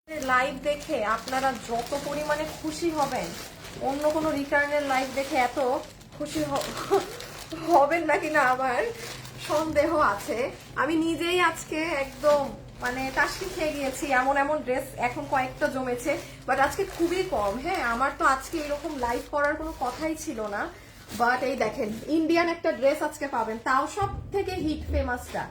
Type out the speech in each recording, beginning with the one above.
Live দেখে আপনারা যত পরিমাণে খুশি হবেন, অন্য কোনো রিটার্নের লাইভ দেখে এত খুশি হবেন নাকি না আমার সন্দেহ আছে। আমি নিজেই আজকে একদম মানে টাসকি খেয়ে গিয়েছি, এমন এমন ড্রেস এখন কয়েকটা জমেছে, বাট আজকে খুবই কম। হ্যাঁ, আমার তো আজকে এরকম লাইভ করার কোনো কথাই ছিল না, বাট এই দেখেন ইন্ডিয়ান একটা ড্রেস আজকে পাবেন, তাও সব থেকে হিট ফেমাসটা।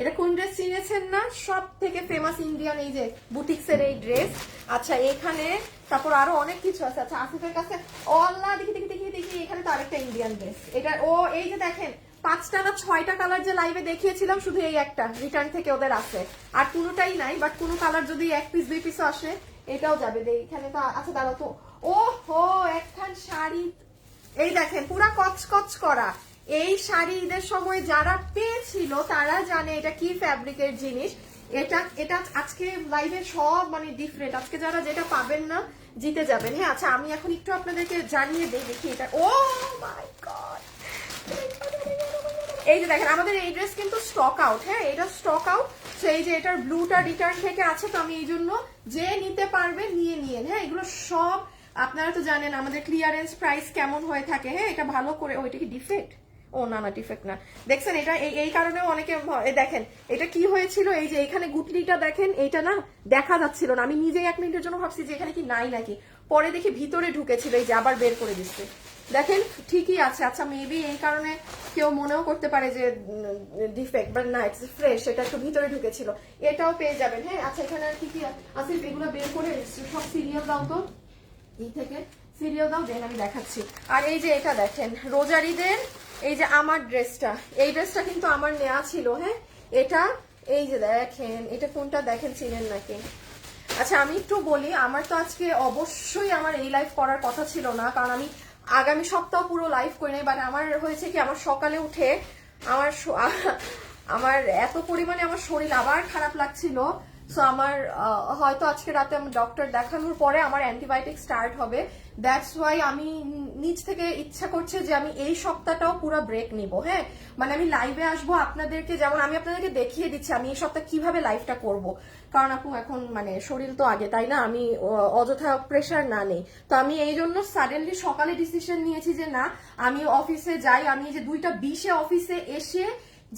এটা কোন ড্রেস চিনেছেন না? সব থেকে ফেমাস ইন্ডিয়ান এই যে বুটিক্সের এই ড্রেস। আচ্ছা এখানে তারপর আরো অনেক কিছু আছে। আচ্ছা আসিফের কাছে ও আল্লাহ, দেখি দেখি দেখি দেখি, এখানে তো আরেকটা ইন্ডিয়ান ড্রেস। এটা ও এই যে দেখেন 5টা না 6টা কালার যে লাইভে দেখিয়েছিলাম, শুধু এই একটা রিটার্ন থেকে ওদের আছে, আর কোনোটাই নাই। বাট কোনো কালার যদি 1 পিস 2 পিসও আসে এটাও যাবে। এখানে তো আচ্ছা দাঁড়াও তো, ও হো একখান শাড়ি এই দেখেন পুরা কচকচ করা। এই শাড়ি ঈদের সময় যারা পেয়েছিল তারা জানে এটা কি ফ্যাব্রিকের জিনিস। এটা এটা আজকে লাইভে সব মানে ডিফারেন্ট। আজকে যারা যেটা পাবেন না জিতে যাবেন। হ্যাঁ আচ্ছা আমি এখন একটু আপনাদেরকে জানিয়ে দেই, দেখি এটা। ও মাই গড, এই যে দেখেন আমাদের এই ড্রেস কিন্তু স্টক আউট। হ্যাঁ এটা স্টক আউট। সেই যে এটার ব্লুটা রিটার্ন থেকে আছে, তো আমি এই জন্য যে নিতে পারবে নিয়ে নিয়েন। হ্যাঁ এগুলো সব আপনারা তো জানেন আমাদের ক্লিয়ারেন্স প্রাইস কেমন হয়ে থাকে। হ্যাঁ এটা ভালো করে, ও এটা কি ডিফেক্ট? ও না না ডিফেক্ট না, দেখছেন এটা এই কারণে অনেকে দেখেন এটা কি হয়েছিল, এই যে এখানে গুটলিটা দেখেন, এইটা না দেখা যাচ্ছিল না। আমি নিজেই 1 মিনিটের জন্য ভাবছি যে এখানে কি নাই নাকি, পরে দেখি ভিতরে ঢুকেছিল, এই যে আবার বের করে দিচ্ছে, দেখেন ঠিকই আছে। আচ্ছা মেবি এই কারণে কেউ মনেও করতে পারে যে ডিফেক্ট, বাট না ইটস ফ্রেশ, এটা একটু ভিতরে ঢুকেছিল। এটাও পেয়ে যাবেন। হ্যাঁ আচ্ছা এখানে আর কি কি আছে এগুলো বের করে সব সিরিয়াল দাও তো, এই থেকে সিরিয়াল দাও, দেন আমি দেখাচ্ছি। আর এই যে এটা দেখেন রোজারিদের এই যে আমার ড্রেসটা, এই ড্রেসটা কিন্তু আমার নেওয়া ছিল। হ্যাঁ এটা এই যে দেখেন, এটা কোনটা দেখেন, চিনেন নাকি? আচ্ছা আমি একটু বলি, আমার তো আজকে অবশ্যই আমার এই লাইভ করার কথা ছিল না, কারণ আমি আগামী সপ্তাহ পুরো লাইভ করি নাই। বাট আমার হয়েছে কি, আমার সকালে উঠে আমার আমার এত পরিমাণে আমার শরীর আবার খারাপ লাগছিল। সো আমার হয়তো আজকে রাতে আমার ডক্টর দেখানোর পরে আমার অ্যান্টিবায়োটিক স্টার্ট হবে। দ্যাটস ওয়াই আমি নিজ থেকে ইচ্ছা করছে যে আমি এই সপ্তাহটাও পুরো ব্রেক নিব। হ্যাঁ মানে আমি লাইভে আসবো আপনাদেরকে, যেমন আমি আপনাদেরকে দেখিয়ে দিচ্ছি আমি এই সপ্তাহ কিভাবে লাইভটা করব, কারণ আপু এখন মানে শরীর তো আগে, তাই না? আমি অযথা প্রেশার না নেই। তো আমি এই জন্য সাডেনলি সকালে ডিসিশন নিয়েছি যে না আমি অফিসে যাই। আমি যে 2:20 অফিসে এসে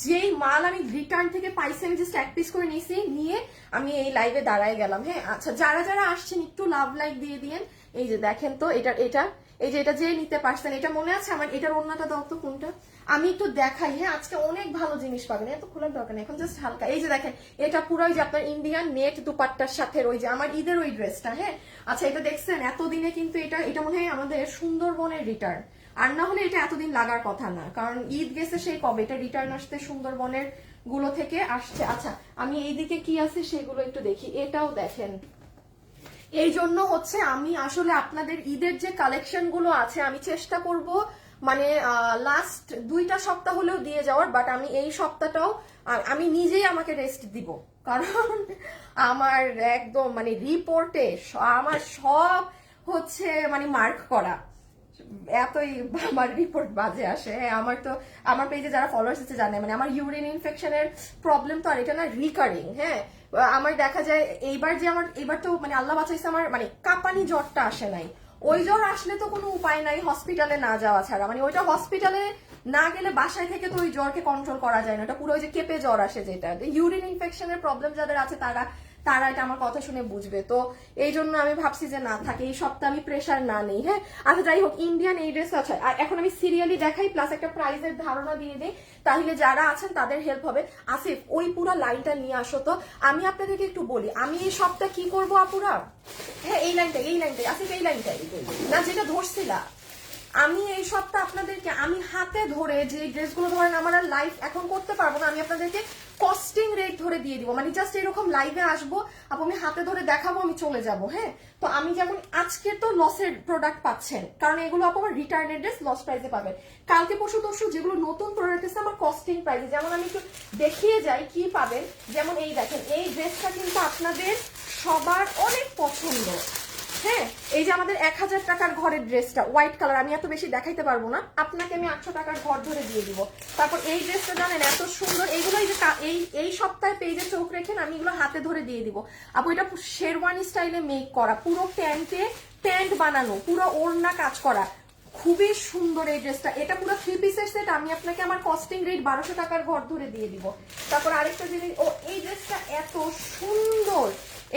যেই মাল আমি রিটার্ন থেকে পাইছি আমি জাস্ট 1 পিস করে নিয়েছি, নিয়ে আমি এই লাইভে দাঁড়ায় গেলাম। হ্যাঁ আচ্ছা যারা যারা আসছেন একটু লাভ লাইক দিয়ে দিয়েন। এই যে দেখেন তো এটা এটা এই যে এটা যে নিতে পারছেন, এটা মনে আছে আমার, এটার ওড়নাটা দাও তো কোনটা, আমি একটু দেখাই। হ্যাঁ আজকে অনেক ভালো জিনিস পাবেন, এত খোলার দরকার নেই, এখন জাস্ট হালকা। এই যে দেখেন এটা পুরো যে আপনার ইন্ডিয়ান নেট দুপাট্টার সাথে ওই যে আমার ঈদের ওই ড্রেসটা। হ্যাঁ আচ্ছা এটা দেখছেন এতদিনে কিন্তু এটা মনে হয় আমাদের সুন্দরবনের রিটার্ন, আর না হলে এটা এতদিন লাগার কথা না, কারণ ঈদ গেছে সেই কবে, এটা রিটার্ন আসতে সুন্দরবনের গুলো থেকে আসছে। আচ্ছা আমি এইদিকে কি আছে সেগুলো একটু দেখি, এটাও দেখেন। এই জন্য হচ্ছে আমি আসলে আপনাদের ঈদের যে কালেকশন গুলো আছে আমি চেষ্টা করব মানে লাস্ট 2টা সপ্তাহ হলেও দিয়ে যাওয়ার, বাট আমি এই সপ্তাহটাও আমি নিজেই আমাকে রেস্ট দিব, কারণ আমার একদম মানে রিপোর্টে আমার সব হচ্ছে মানে মার্ক করা, এতই আমার রিপোর্ট বাজে আসে। আমার তো আমার পেজে যারা ফলোয়ার্স আছে জানে মানে আমার ইউরিন ইনফেকশনের প্রবলেম তো, আর এটা না রিকারিং। হ্যাঁ আমার দেখা যায় এইবার যে আমার এবার তো মানে আল্লাহ বাঁচাইছে আমার মানে কাঁপানি জ্বরটা আসে নাই, ওই জ্বর আসলে তো কোনো উপায় নাই হসপিটালে না যাওয়া ছাড়া, মানে ওইটা হসপিটালে না গেলে বাসায় থেকে তো ওই জ্বরকে কন্ট্রোল করা যায় না, ওটা পুরো ওই যে কেঁপে জ্বর আসে, যেটা ইউরিন ইনফেকশনের প্রবলেম যাদের আছে তারা তারা এটা আমার কথা শুনে বুঝবে। তো এই জন্য আমি ভাবছি যে না থাকে এই সপ্তাহে আমি প্রেশার না নেই। হ্যাঁ আচ্ছা যাই হোক ইন্ডিয়ান এই ড্রেস আছে, আর এখন আমি সিরিয়ালি দেখাই প্লাস একটা প্রাইজের ধারণা দিয়ে দিই, তাহলে যারা আছেন তাদের হেল্প হবে। আসিফ ওই পুরো লাইনটা নিয়ে আসো তো, আমি আপনাদেরকে একটু বলি আমি এই সপ্তাহে কি করবো আপুরা। হ্যাঁ এই লাইনটাই আসিফ, এই লাইনটাই না যেটা ধরছিলা, আমি এই সপ্তাহ আপনাদেরকে আমি হাতে ধরে যে ড্রেসগুলো ধরেন আমার আর লাইভ এখন করতে পারবো না, আমি আপনাদেরকে কস্টিং রেট ধরে দিয়ে দিব, মানে জাস্ট এরকম লাইভে আসবো আপু আমি হাতে ধরে দেখাবো আমি চলে যাব। হ্যাঁ তো আমি যেমন আজকে তো লসের প্রোডাক্ট পাচ্ছেন, কারণ এগুলো আপু আমার রিটার্নের ড্রেস লস প্রাইসে পাবেন, কালকে পরশু তরশু যেগুলো নতুন প্রোডাক্ট আছে আমার কস্টিং প্রাইসে, যেমন আমি একটু দেখিয়ে যাই কি পাবেন। যেমন এই দেখেন এই ড্রেসটা কিন্তু আপনাদের সবার অনেক পছন্দ, হ্যাঁ এই যে আমাদের 1000 টাকার ঘরের ড্রেসটা হোয়াইট কালার, আমি এত বেশি দেখাইতে পারবো না, আপনাকে আমি 800 টাকার ঘর ধরে দিয়ে দিব। তারপর এই ড্রেসটা জানেন এত সুন্দর, এইগুলো এই যে এই সপ্তাহে পেজে চোখ রেখেন, আমি এগুলো হাতে ধরে দিয়ে দিব আপু। এটা শেরওয়ানি স্টাইলে মেক করা, পুরো প্যান্ট বানানো, পুরো ওড়না কাজ করা, খুবই সুন্দর এই ড্রেসটা। এটা পুরো 3 পিসের সেট, আমি আপনাকে আমার কস্টিং রেট 1200 টাকার ঘর ধরে দিয়ে দিব। তারপর আরেকটা জিনিস, ও এই ড্রেসটা এত সুন্দর,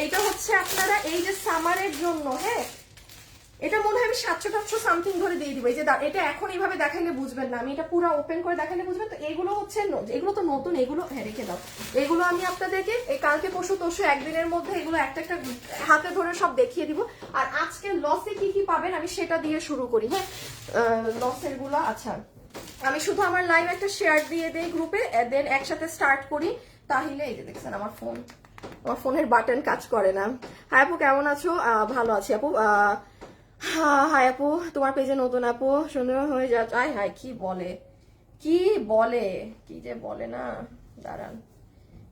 এইটা হচ্ছে আপনারা এই যে সামারের জন্য, হ্যাঁ এটা মনে হয় আমি 700 সামথিং ধরে দিয়ে দিব। এই যে এটা এখন এইভাবে দেখাইলে বুঝবেন না, আমি এটা পুরো ওপেন করে দেখাইলে বুঝবেন। তো এগুলো হচ্ছে, এগুলো তো নতুন, এগুলো হ্যাঁ রেখে দাও, এগুলো আমি আপনাদেরকে এই কালকে পরশু তরশু একদিনের মধ্যে এগুলো একটা একটা হাতে ধরে সব দেখিয়ে দিব। আর আজকে লসে কি কি পাবেন আমি সেটা দিয়ে শুরু করি। হ্যাঁ লসের গুলো, আচ্ছা আমি শুধু আমার লাইভ একটা শেয়ার দিয়ে দেই গ্রুপে, দেন একসাথে স্টার্ট করি। তাহলে এই যে দেখছেন আমার ফোনের বাটন কাজ করে না। হ্যাঁ আপু কেমন আছো? ভালো আছি আপু। হাই আপু, তোমার পেজে নতুন আপু, সুন্দর হয়ে যাচ্ছে। আয় হাই কি বলে কি যে বলে না, দাঁড়ান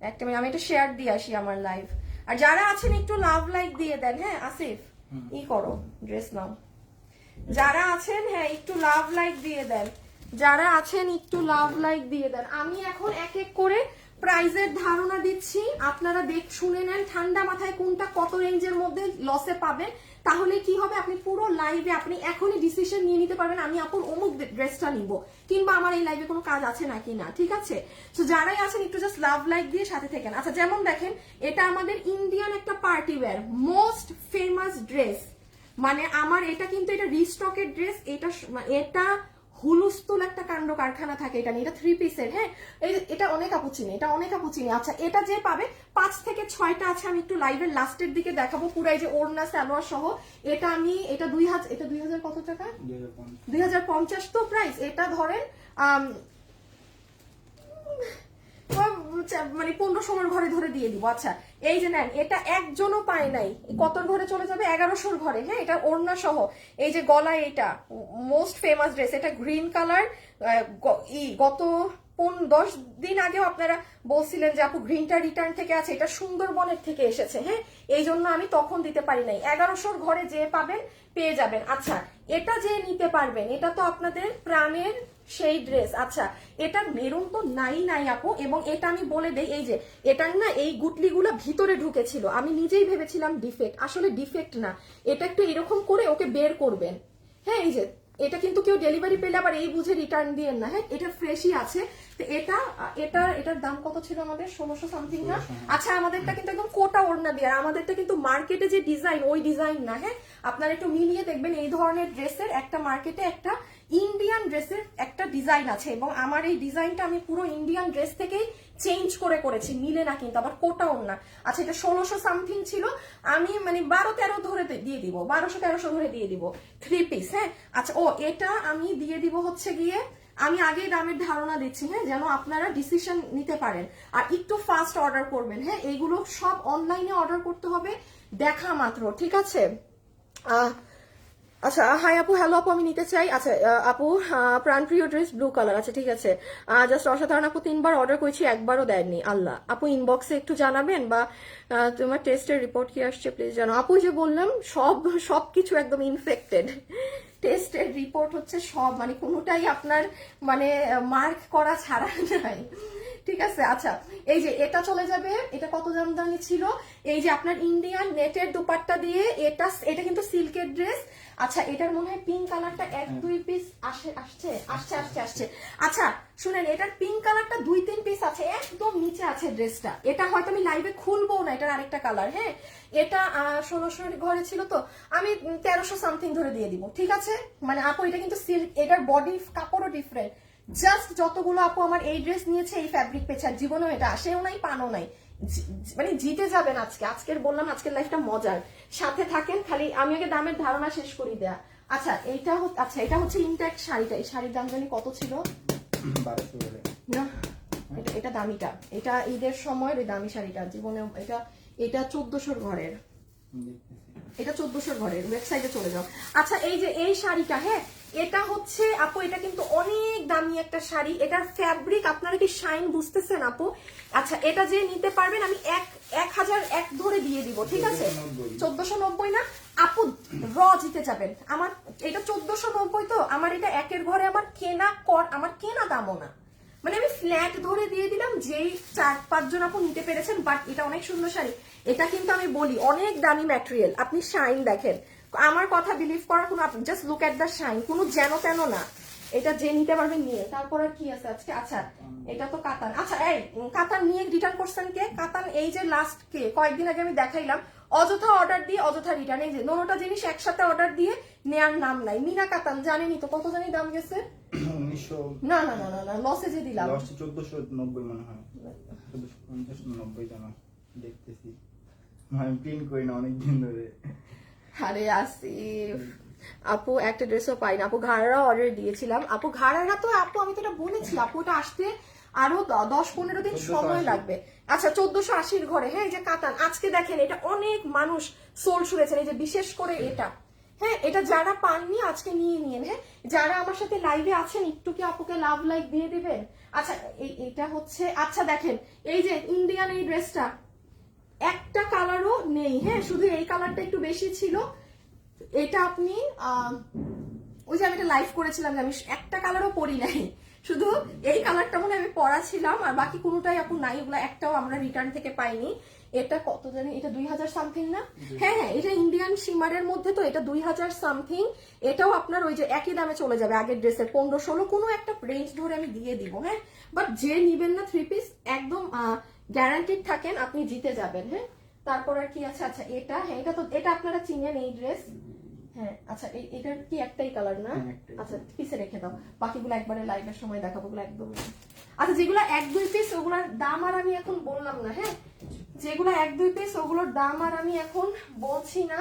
একটা মিনিট, আমি একটু শেয়ার দিয়ে আসি আমার লাইভ। আর যারা আছেন একটু লাভ লাইক দিয়ে দেন। হ্যাঁ আসিফ ই করো, ড্রেস নাও। যারা আছেন হ্যাঁ একটু লাভ লাইক দিয়ে দেন, যারা আছেন একটু লাভ লাইক দিয়ে দেন। আমি এখন এক এক করে প্রাইজের ধারণা দিচ্ছি, আপনারা শুনে নেন ঠান্ডা মাথায় কোনটা কত রেঞ্জের মধ্যে লসে পাবেন। তাহলে কি হবে, আপনি পুরো লাইভে আপনি এখনই ডিসিশন নিয়ে নিতে পারবেন আমি আপুর অমুক ড্রেসটা নিব, কিংবা আমার এই লাইভে কোনো কাজ আছে নাকি না। ঠিক আছে, তো যারাই আছেন একটু জাস্ট লাভ লাইক দিয়ে সাথে থাকেন। আচ্ছা যেমন দেখেন এটা আমাদের ইন্ডিয়ান একটা party wear most famous dress, মানে আমার এটা কিন্তু এটা রিস্টকের ড্রেস, এটা হুলুস্থুল একটা কাণ্ড কারখানা থাকে এটা নিয়ে, এটা 3 পিসের। হ্যাঁ এটা অনেক আপু চিনি, আচ্ছা এটা যে পাবে 5 থেকে 6টা আছে, আমি একটু লাইভের লাস্টের দিকে দেখাবো পুরো এই যে ওড়না সালোয়ার সহ। এটা আমি এটা 2000 কত টাকা, 2050 তো প্রাইস। এটা ধরেন মানে 1500 ঘরে ধরে দিয়ে দিব। আচ্ছা এই যে নেন, এটা একজনও পায় নাই, কতর ঘরে চলে যাবে, 1100 ঘরে। হ্যাঁ এটা ওড়না সহ, এই যে গলায় এটা মোস্ট ফেমাস ড্রেস, এটা গ্রিন কালার। গত 10 দিন আগেও আপনারা বলছিলেন যে আপু গ্রিনটা রিটার্ন থেকে আছে, এটা সুন্দরবনের থেকে এসেছে। হ্যাঁ এই জন্য আমি তখন দিতে পারি নাই, 1100 ঘরে যে পাবেন পেয়ে যাবেন। আচ্ছা এটা যে নিতে পারবেন, এটা তো আপনাদের প্রাণের সেই ড্রেস। আচ্ছা এটার মেরুন তো নাই আপু, এবং এটা আমি বলে দেই, এই যে এটার না এই গুটলিগুলো ভিতরে ঢুকেছিল, আমি নিজেই ভেবেছিলাম ডিফেক্ট, আসলে ডিফেক্ট না, এটা একটু এরকম করে ওকে বের করবেন। হ্যাঁ এই যে এটা কিন্তু কেউ ডেলিভারি পেলে আবার এই বুঝে রিটার্ন দিয়েন না। হ্যাঁ এটা ফ্রেশই আছে। তো এটার দাম কত ছিল আমাদের, 1600 সামথিং না? আচ্ছা আমাদেরটা কিন্তু একদম কোটা ওড়না দিয়ে, আর আমাদেরটা কিন্তু মার্কেটে যে ডিজাইন ওই ডিজাইন না। হ্যাঁ আপনারা একটু মিলিয়ে দেখবেন, এই ধরনের ড্রেসের একটা মার্কেটে একটা ইন্ডিয়ান ড্রেসের একটা ডিজাইন আছে, এবং আমার এই ডিজাইনটা আমি পুরো ইন্ডিয়ান ড্রেস থেকেই চেঞ্জ করেছি, মিলে না কিন্তু আবার কোটা ওড়না। আচ্ছা এটা 1600 সামথিং ছিল, আমি মানে 12-13 ধরে দিয়ে দিব, 1200-1300 ধরে দিয়ে দিব 3 পিস। হ্যাঁ আচ্ছা এটা আমি দিয়ে দিব হচ্ছে গিয়ে, আমি আগেই দামের ধারণা দিচ্ছি হ্যাঁ, যেন আপনারা ডিসিশন নিতে পারেন, আর একটু ফাস্ট অর্ডার করবেন। হ্যাঁ এইগুলো সব অনলাইনে অর্ডার করতে হবে দেখা মাত্র, ঠিক আছে? আচ্ছা হাই আপু, হ্যালো আপু, আমি নিতে চাই। আচ্ছা আপু প্রাণপ্রিয় ড্রেস ব্লু কালার, আচ্ছা ঠিক আছে। জাস্ট অসাধারণ আপু, 3বার অর্ডার করেছি, একবারও দেননি আল্লাহ। আপু ইনবক্সে একটু জানাবেন, বা তোমার টেস্টের রিপোর্ট কি আসছে প্লিজ জানো। আপু যে বললাম সবকিছু একদম ইনফেক্টেড, টেস্টের রিপোর্ট হচ্ছে সব, মানে কোনোটাই আপনার মানে মার্ক করা ছাড়া নাই, ঠিক আছে? আচ্ছা এই যে এটা চলে যাবে, এটা কত দামি ছিল, এই যে আপনার ইন্ডিয়ান নেটের দুপাট্টা দিয়ে, এটা কিন্তু সিল্কের ড্রেস। আচ্ছা এটার মনে হয় পিঙ্ক কালারটা 1-2 পিস আসছে। আচ্ছা শুনেন, এটার পিঙ্ক কালারটা 2-3 পিস আছে, একদম নিচে আছে ড্রেসটা। এটা হয়তো আমি লাইভে খুলবো না, এটার আরেকটা কালার। হ্যাঁ এটা 1600 ঘরে ছিল, তো আমি 1300 সামথিং ধরে দিয়ে দিব, ঠিক আছে? মানে আপু এটা কিন্তু সিল্ক, এটার বডি কাপড়ও ডিফারেন্ট। জাস্ট যতগুলো আপু আমার এই ড্রেস নিয়েছে এই ফ্যাব্রিক পেছার, জীবনেও এটা আসেও নাই পানো নাই, মানে জিতে যাবেন আজকের বললাম, আজকের লাইফটা মজার, সাথে থাকেন। খালি আমি আগে দামের ধারণা শেষ করি দেয়া। আচ্ছা এটা হচ্ছে ইনট্যাক্ট শাড়িটা, এই শাড়ির দাম জানি কত ছিল না, এটা দামিটা, এটা ঈদের সময় ওই দামি শাড়িটা, জীবনে এটা 1400 ঘরের, এটা 1400 ঘরের, ওয়েবসাইটে চলে যাও। আচ্ছা এই যে এই শাড়িটা, হ্যাঁ এটা হচ্ছে আপু, এটা কিন্তু অনেক দামি একটা শাড়ি, এটার ফ্যাব্রিক আপনারা কি শাইন বুঝতেছেন আপু? আচ্ছা এটা যে নিতে পারবেন, আমি 1001 ধরে দিয়ে দিব, ঠিক আছে? 1490 না আপু, র জিতে যাবেন। আমার এটা 1490 তো, আমার এটা একের ঘরে আমার কেনা দামও না, মানে আমি ফ্ল্যাট ধরে দিয়ে দিলাম, যেই 4-5 জন আপু নিতে পেরেছেন। বাট এটা অনেক সুন্দর শাড়ি, এটা কিন্তু আমি বলি অনেক দামি ম্যাটেরিয়াল। আপনি শাইন দেখেন, আমার কথা বিলিভ করার কোনো, just look at the shine, কোনো যেন তেন না। এটা যে নিতে পারবেন নিয়ে। তারপর আর কি আছে আজকে? আচ্ছা এটা তো কাতান। আচ্ছা এই কাতান নিয়ে রিটার্ন করছেন কে? কাতান এই যে লাস্ট কে কয়েকদিন আগে আমি দেখাইলাম, অযথা অর্ডার দিয়ে অযথা রিটার্ন। এই যে নোটা জিনিস একসাথে অর্ডার দিয়ে নেয়ার নাম নাই। মিনা কাতান জানেনি তো, কত জানি দাম গেছে? 1900 না না না না না, লসে যে দিলাম। লসে 1490 মনে হয়, 1450 জানা দেখতেছি, আমি প্রিন্ট করি না অনেক দিন ধরে। আরে আসিফ আপু একটা ড্রেসও পাই না আপু, ঘাড়া অর্ডার দিয়েছিলাম আপু, ঘাড়া তো আপু আমি তো এটা বলেছি আপু, এটা আসতে আরো 10-15 দিন সময় লাগবে। আচ্ছা 1480 ঘরে। হ্যাঁ এই যে কাতান, আজকে দেখেন এটা অনেক মানুষ সোল শুনেছেন, এই যে বিশেষ করে এটা। হ্যাঁ এটা যারা পাননি আজকে নিয়ে নিন। হ্যাঁ যারা আমার সাথে লাইভে আছেন একটু কি আপুকে লাভ লাইক দিয়ে দিবেন? আচ্ছা এটা হচ্ছে, আচ্ছা দেখেন এই যে ইন্ডিয়ান এই ড্রেসটা একটা কালারও নেই। হ্যাঁ শুধু এই কালারটা একটু বেশি ছিল। এটা আপনি ওই যে আমি একটা লাইভ করেছিলাম যে আমি একটা কালারও পরি নাই, শুধু এই কালারটা মনে আমি পরা ছিলাম, আর বাকি কোনোটাই আপু নাই, ওগুলো একটাও আমরা রিটার্ন থেকে পাইনি। এটা কত জানি, এটা 2000 সামথিং না? হ্যাঁ হ্যাঁ এটা ইন্ডিয়ান শিমারের মধ্যে তো, এটা 2000 সামথিং। এটাও আপনার ওই যে একই দামে চলে যাবে আগের ড্রেসের, 15-16 কোনো একটা রেঞ্জ ধরে আমি দিয়ে দিব। হ্যাঁ বাট যে নিবেন না 3 পিস একদম গ্যারান্টিড থাকেন আপনি জিতে যাবেন। হ্যাঁ তারপর আর কি আছে? আচ্ছা এটা, হ্যাঁ এটা তো, এটা আপনারা চিনেন এই ড্রেস। হ্যাঁ আচ্ছা এটার কি একটাই কালার না? আচ্ছা পিসে রেখে দাও, বাকিগুলো একবারে লাইভের সময় দেখাবো, ওগুলো একদম। আচ্ছা যেগুলো 1-2 পিস ওগুলোর দাম আর আমি এখন বললাম না। হ্যাঁ যেগুলো 1-2 পিস ওগুলোর দাম আর আমি এখন বলছি না,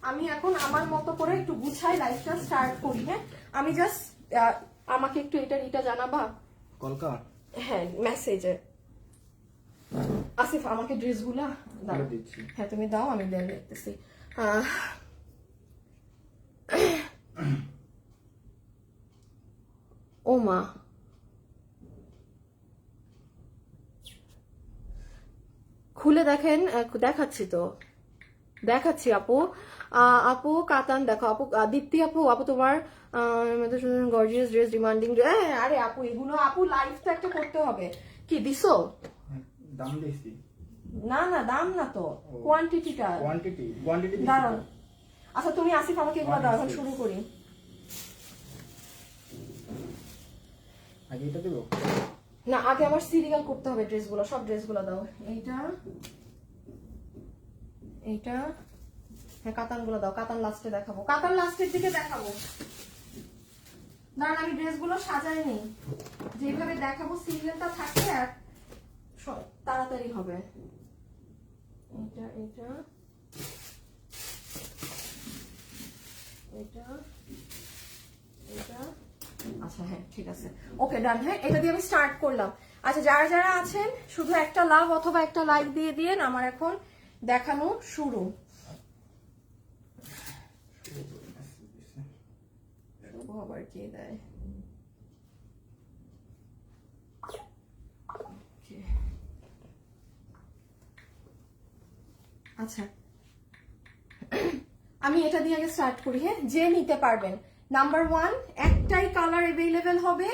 আমি এখন আমার মতো করে একটু গুছাই লাইভটা স্টার্ট করি। হ্যাঁ আমি জাস্ট আমাকে একটু এটা জানাবা কলকা। হ্যাঁ মেসেজে। আসিফ আমাকে ড্রেসগুলা দাও। হ্যাঁ তুমি দাও, আমি দেন দেখতেছি। ও মা খুলে দেখেন, দেখাচ্ছি তো, দেখাচ্ছি আপু। আপু কাতান দেখো আপু, দীপ্তি আপু, আপু তোমার গর্জিয়াস ড্রেস ডিমান্ডিং। আরে আপু এগুলো আপু লাইভ তো একটা করতে হবে। কি দিছো? দাম দিছি না না দাম না তো, কোয়ান্টিটিটা। কোয়ান্টিটি দাঁড়ান। আচ্ছা তুমি আসিফ আমাকে এগুলো দাও, এখন শুরু করি। আগে এটা দেবো না আগে আমার সিরিয়াল করতে হবে ড্রেসগুলো, সব ড্রেসগুলো দাও। এইটা হ্যাঁ কাতানগুলো দাও, কাতান লাস্টে দেখাবো, কাতান লাস্টের দিকে দেখাবো। না আমি ড্রেসগুলো সাজাই নেই, যেভাবে দেখাবো সিরিয়ালটা থাকে আর তাড়াতাড়ি হবে। এটা এটা এটা এটা আচ্ছা হ্যাঁ ঠিক আছে ওকে ডান। হ্যাঁ এটা দিয়ে আমি স্টার্ট করলাম। আচ্ছা যারা যারা আছেন শুধু একটা লাভ অথবা একটা লাইক দিয়ে দিন, আমার এখন দেখানো শুরু। আবার কে দেয়? আচ্ছা আমি এটা দিয়ে আগে স্টার্ট করি। হ্যাঁ যে নিতে পারবেন, নাম্বার 1 একটাই কালার অ্যাভেলেবেল হবে,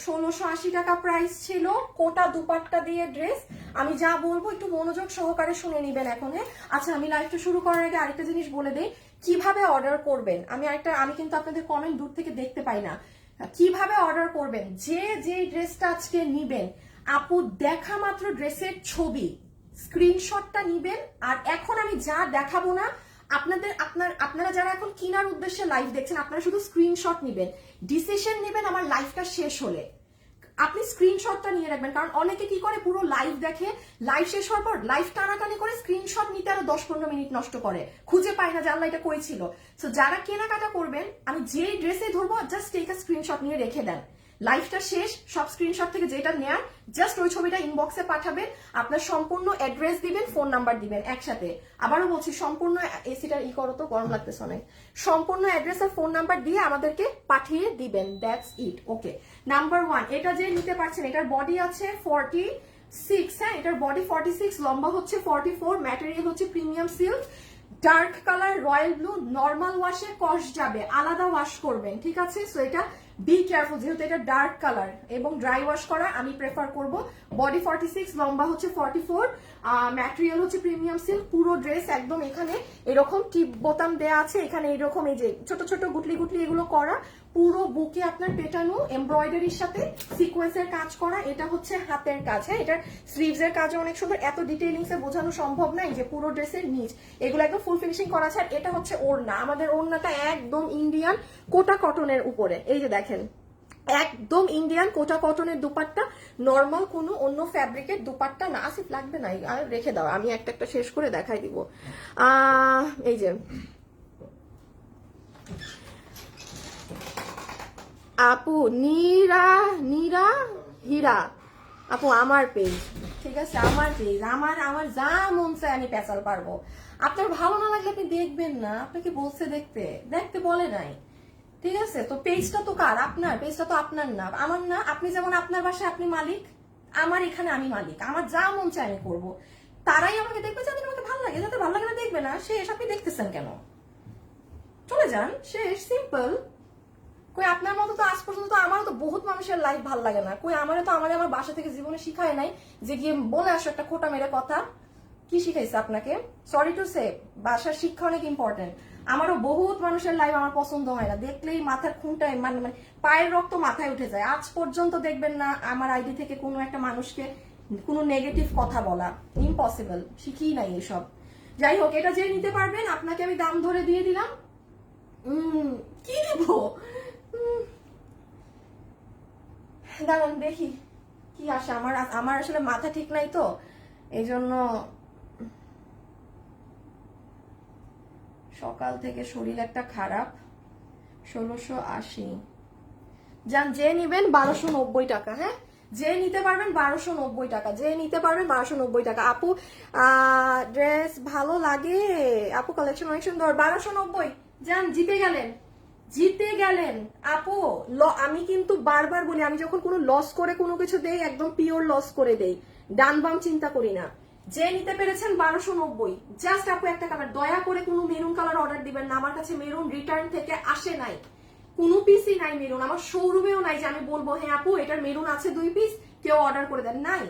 1680 টাকা প্রাইস ছিল, কোটা দুপাট্টা দিয়ে ড্রেস। আমি যা বলবো একটু মনোযোগ সহকারে শুনে নিবেন এখন। হ্যাঁ আচ্ছা আমি লাইভটা শুরু করার আগে আরেকটা জিনিস বলে দেই, কিভাবে অর্ডার করবেন। আমি কিন্তু আপনাদের কমেন্ট দূর থেকে দেখতে পাই না। কিভাবে অর্ডার করবেন, যে ড্রেসটা আজকে নিবেন আপু দেখা মাত্র ড্রেসের ছবি স্ক্রিনশটটা নিবেন। আর এখন আমি যা দেখাবো না আপনারা যারা এখন কেনার উদ্দেশ্যে লাইভ দেখছেন, আপনারা শুধু স্ক্রিনশট নিবেন, ডিসিশন নেবেন আমার লাইভটা শেষ হলে। আপনি স্ক্রিনশটটা নিয়ে রাখবেন, কারণ অনেকে কি করে পুরো লাইভ দেখে, লাইভ শেষ হওয়ার পর লাইভ টানাটানি করে স্ক্রিনশট নিতে আরো 10-15 মিনিট নষ্ট করে, খুঁজে পায় না যে আল্লাহ এটা করেছিল। সো যারা কেনাকাটা করবেন আমি যেই ড্রেসে ধরবো জাস্ট টেক আ স্ক্রিনশট নিয়ে রেখে দেন, লাইভটা শেষ সব স্ক্রিনশট থেকে যেটা নেয়ার জাস্ট ওই ছবিটা ইনবক্সে পাঠাবেন, আপনার সম্পূর্ণ অ্যাড্রেস দিবেন, ফোন নাম্বার দিবেন একসাথে। আবারও বলছি সম্পূর্ণ, এসিটা করো তো গরম লাগতেছে অনেক, সম্পূর্ণ অ্যাড্রেস আর ফোন নাম্বার দিয়ে আমাদেরকে পাঠিয়ে দিবেন, দ্যাটস ইট। ওকে নাম্বার 1 এটা যে নিতে পারছেন, এটার বডি আছে 40, 46, হ্যাঁ এটার বডি 46, লম্বা হচ্ছে 44, ম্যাটেরিয়াল হচ্ছে premium silk, dark colour, royal blue, normal ওয়াশে কস যাবে, আলাদা ওয়াশ করবেন, ঠিক আছে? সো এটা বি কেয়ারফুল, যেহেতু এটা ডার্ক কালার এবং ড্রাই ওয়াশ করা আমি প্রেফার করব। বডি 46, লম্বা হচ্ছে 44, ম্যাটেরিয়াল হচ্ছে প্রিমিয়াম সিল্ক। পুরো ড্রেস একদম এখানে এরকম টিপ বোতাম দেয়া আছে, এখানে এরকম এই যে ছোট ছোট গুটলি গুটলি এগুলো করা, পুরো বুকে আপনার পেটানো এমব্রয়ডারির সাথে সিকোয়েন্সের কাজ করা। এটা হচ্ছে হাতের কাজ, হ্যাঁ এটার স্লিভস এর কাজও অনেক সুন্দর, এত ডিটেইলিংসে বোঝানো সম্ভব না। এই যে পুরো ড্রেসের নিচ এগুলো একদম ফুল ফিনিশিং করা আছে। আর এটা হচ্ছে ওড়না, আমাদের ওড়নাটা একদম ইন্ডিয়ান কোটা কটনের উপরে, এই যে দেখেন একদম ইন্ডিয়ান কোটা কটনের দুপাট্টা, নর্মাল কোনো অন্য ফ্যাব্রিকের দুপাট্টা না। আসিফ লাগবে না, আর রেখে দাও, আমি একটা একটা শেষ করে দেখাই দিব। এই যে আপু নীরা নীরা হীরা আপু আমার পেজ, ঠিক আছে আমার পেজ, আমার আমার যা মন চায় আমি পেঁচাল পারবো। আপনার ভালো না লাগলে আপনি দেখবেন না, আপনাকে বলছে দেখতে, দেখতে বলে নাই, ঠিক আছে? তো পেজটা তো কার? আপনার পেজটা তো আপনার না, আমার না। আপনি যেমন আপনার বাসায় আপনি মালিক, আমার এখানে আমি মালিক, আমার যা মন চায় আমি করবো। তারাই আমাকে দেখবে যাদের আমাকে ভালো লাগে, যাদের ভালো লাগে না দেখবে না, শেষ। আপনি দেখতেছেন কেন? চলে যান, শেষ, সিম্পল। কই আপনার মতো তো আজ পর্যন্ত তো আমারও তো বহুত মানুষের লাইফ ভালো লাগে না। কই আমারও তো আমার বাসা থেকে জীবনে শিখায় নাই যে গিয়ে বলে আসো একটা খোটা মেরে কথা। কি শিখাইছে আপনাকে? সরি টু সে, বাসার শিক্ষা অনেক ইম্পর্টেন্ট। আমারও বহুত মানুষের লাইফ আমার পছন্দ হয় না, দেখলেই মাথার খুনটায় মানে মানে পায়ের রক্ত মাথায় উঠে যায়। আজ পর্যন্ত দেখবেন না আমার আইডি থেকে কোনো একটা মানুষকে কোনো নেগেটিভ কথা বলা, ইম্পসিবল, শিখিই নাই এসব। যাই হোক, এটা যে নিতে পারবেন আপনাকে আমি দাম ধরে দিয়ে দিলাম। কি দিব? দাঁড়ান দেখি কি আসে। আমার আসলে মাথা ঠিক নাই তো, এই জন্য সকাল থেকে শরীর একটা খারাপ। 1680, যান যে নিবেন 1290 টাকা, হ্যাঁ যে নিতে পারবেন 1290 টাকা, যে নিতে পারবেন 1290 টাকা। আপু ড্রেস ভালো লাগে আপু, কালেকশন অনেক সুন্দর, 1290। যান জিতে গেলেন, জিতে গেলেন আপু। আমি কিন্তু বারবার বলি, আমি যখন কোনো লস করে কোনো কিছু দেই একদম পিওর লস করে দেই, ডান বাম চিন্তা করি না। যে নিতে পেরেছেন 1290, জাস্ট আপু একটা কালার, দয়া করে কোনো মেরুন কালার অর্ডার দিবেন না, আমার কাছে মেরুন রিটার্ন থেকে আসে নাই, কোনো পিসই নাই মেরুন, আমার শোরুমেও নাই যে আমি বলবো হ্যাঁ আপু এটার মেরুন আছে 2 পিস, কেউ অর্ডার করে দেন, নাই।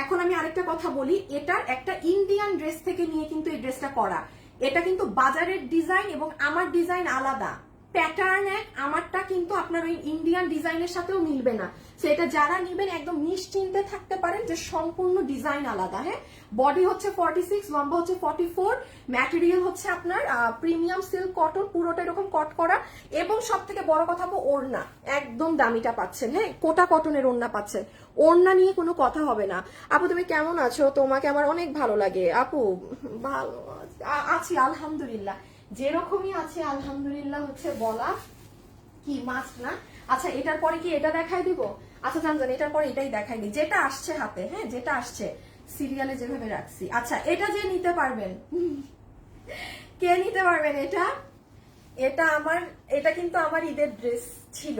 এখন আমি আরেকটা কথা বলি, এটার একটা ইন্ডিয়ান ড্রেস থেকে নিয়ে কিন্তু এই ড্রেসটা করা। এটা কিন্তু বাজারের ডিজাইন এবং আমার ডিজাইন আলাদা, প্যাটার্ন এক, আমারটা কিন্তু আপনার ওই ইন্ডিয়ান ডিজাইনের সাথেও মিলবে না। সেটা যারা নিবেন একদম নিশ্চিন্তে থাকতে পারেন যে সম্পূর্ণ ডিজাইন আলাদা। হ্যাঁ, বডি হচ্ছে 46, লম্বা হচ্ছে 44, ম্যাটেরিয়াল হচ্ছে আপনার প্রিমিয়াম সিল্ক কটন, পুরোটা এরকম কট করা। এবং সব থেকে বড় কথা ওড়না একদম দামিটা পাচ্ছেন, হ্যাঁ কোটা কটনের ওড়না পাচ্ছেন, ওড়না নিয়ে কোনো কথা হবে না। আপু তুমি কেমন আছো? তোমাকে আমার অনেক ভালো লাগে আপু। ভালো আছি আলহামদুলিল্লাহ, যেরকমই আছে আলহামদুলিল্লাহ হচ্ছে বলা কি মাছ না। আচ্ছা এটার পরে কি এটা দেখাই দিব? আচ্ছা জান এটার পরে এটাই দেখাই দিই, যেটা আসছে হাতে, হ্যাঁ যেটা আসছে সিরিয়ালে যেভাবে রাখছি। আচ্ছা এটা যে নিতে পারবেন, কে নিতে পারবেন এটা? এটা আমার, এটা কিন্তু আমার ঈদের ড্রেস ছিল,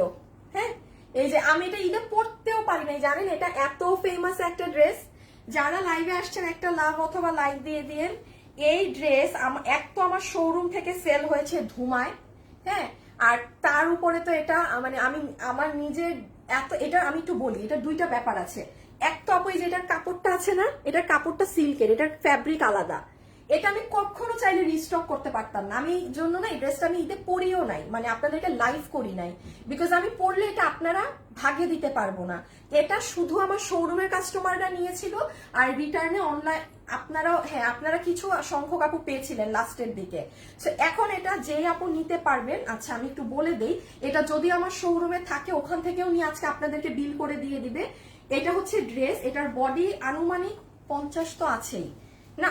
হ্যাঁ এই যে আমি এটা ঈদে পরতেও পারি নাই জানেন, এটা এত ফেমাস একটা ড্রেস। যারা লাইভে আসছেন একটা লাভ অথবা লাইক দিয়ে দিয়েন। এই ড্রেস এক তো আমার শোরুম থেকে সেল হয়েছে ধুমায়, হ্যাঁ আর তার উপরে তো এটা মানে আমি আমার নিজের এত, এটা আমি একটু বলি, এটা দুইটা ব্যাপার আছে। এক তো আপু এই যে এটার কাপড়টা আছে না, এটার কাপড়টা সিল্কের, এটার ফ্যাব্রিক আলাদা, এটা আমি কখনো চাইলে রিস্টক করতে পারতাম না। আমি এই জন্য না এই ড্রেসটা আমি ঈদে পরিও নাই, মানে আপনাদেরকে লাইভ করি নাই, বিকজ আমি পরলে এটা আপনারা ভাগে দিতে পারবো না। এটা শুধু আমার শোরুমের কাস্টমাররা নিয়েছিল, আর রিটার্নে অনলাইন আপনারাও, হ্যাঁ আপনারা কিছু সংখ্যক আপু পেয়েছিলেন লাস্টের দিকে। সো এখন এটা যে আপু নিতে পারবেন, আচ্ছা আমি একটু বলে দেই, এটা যদি আমার শোরুমে থাকে ওখান থেকেও নিয়ে আজকে আপনাদেরকে বিল করে দিয়ে দিবে। এটা হচ্ছে ড্রেস, এটার বডি আনুমানিক 50 তো আছেই না,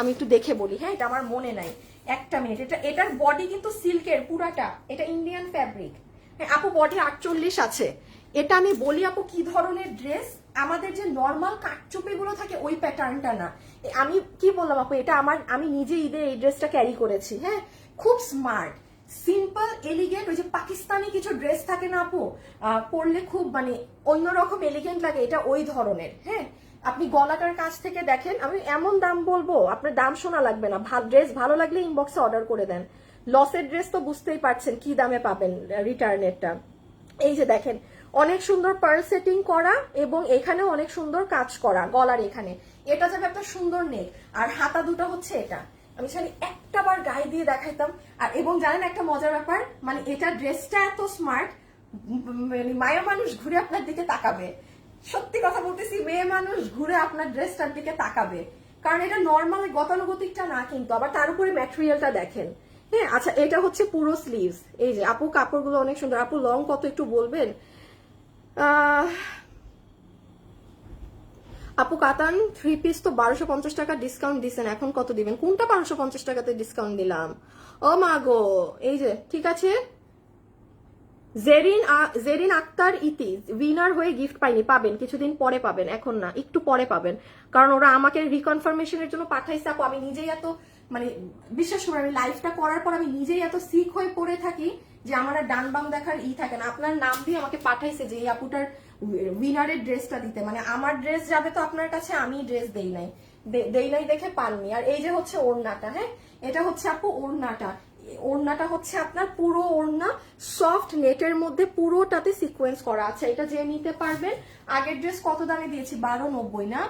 আমি একটু দেখে বলি, হ্যাঁ এটা আমার মনে নাই, একটা মিনিট। এটার বডি কিন্তু সিল্কের পুরাটা, এটা ইন্ডিয়ান ফ্যাব্রিক, হ্যাঁ আপু বডি 48 আছে। এটা আমি বলি আপু কি ধরনের ড্রেস, আমাদের যে নর্মাল কাটচুপি গুলো থাকে ওই প্যাটার্নটা না। আমি কি বললাম আপু, এটা আমার, আমি নিজে ঈদে এই ড্রেসটা ক্যারি করেছি, হ্যাঁ খুব স্মার্ট সিম্পল এলিগেন্ট। ওই যে পাকিস্তানি কিছু ড্রেস থাকে না আপু, পরলে খুব মানে অন্যরকম এলিগেন্ট লাগে, এটা ওই ধরনের, হ্যাঁ আপনি গলাটার কাছ থেকে দেখেন, আমি এমন দাম বলবো আপনার দাম শোনা লাগবে না, ড্রেস ভালো লাগলে ইনবক্সে অর্ডার করে দেন। লসের ড্রেস তো বুঝতেই পারছেন কি দামে পাবেন রিটার্নেরটা। এই যে দেখেন অনেক সুন্দর পার্ল সেটিং করা এবং এখানেও অনেক সুন্দর কাজ করা গলার এখানে, এটা যাবে একটা সুন্দর নেক, আর হাতা দুটো হচ্ছে এটা। আমি চাই একটা বার গায়ে দিয়ে দেখাইতাম। আর এবং জানেন একটা মজার ব্যাপার, মানে এটা ড্রেসটা এত স্মার্ট, মানে মায়া মানুষ ঘুরে আপনার দিকে তাকাবে। সত্যি কথা বলতেছি, মেয়ে মানুষ ঘুরে আপনার ড্রেসটার দিকে তাকাবে, কারণ এটা নর্মাল গতানুগতিকটা না কিন্তু, আবার তার উপরে ম্যাটেরিয়ালটা দেখেন। হ্যাঁ আচ্ছা, এটা হচ্ছে পুরো স্লিভস। এই যে আপু কাপড়গুলো অনেক সুন্দর। আপু লং কত একটু বলবেন? আপু কাতান 3 পিস তো 1250 টাকা ডিসকাউন্ট দিছেন, এখন কত দিবেন? কোনটা 1250 টাকাতে ডিসকাউন্ট দিলাম? ও মা গো, এই যে ঠিক আছে। জেরিন আক্তার ইতি উইনার হয়ে গিফট পাইনি, পাবেন কিছুদিন পরে পাবেন, এখন না, একটু পরে পাবেন, কারণ ওরা আমাকে রিকনফার্মেশনের জন্য পাঠাইছে। আপু আমি নিজেই এত মানে বিশ্বাস করে আমি লাইফটা করার পর আমি নিজেই এত সিক হয়ে পড়ে থাকি যে আমার আর ডান বাম দেখার থাকে না। আপনার নাম দিয়ে আমাকে পাঠাইছে যে এই আপুটার উইনারের ড্রেসটা দিতে, মানে আমার ড্রেস যাবে তো আপনার কাছে, আমি ড্রেস দেই নাই দেখে পাননি। আর এই যে হচ্ছে ওড়নাটা, হ্যাঁ এটা হচ্ছে আপু ওড়নাটা। ওড়নাটা হচ্ছে আপনার পুরো ওড়না সফট নেটের মধ্যে পুরোটাতে সিকোয়েন্স করা আছে। এটা যে নিতে পারবেন। আগের ড্রেস কত দামে দিয়েছি? 1290 না?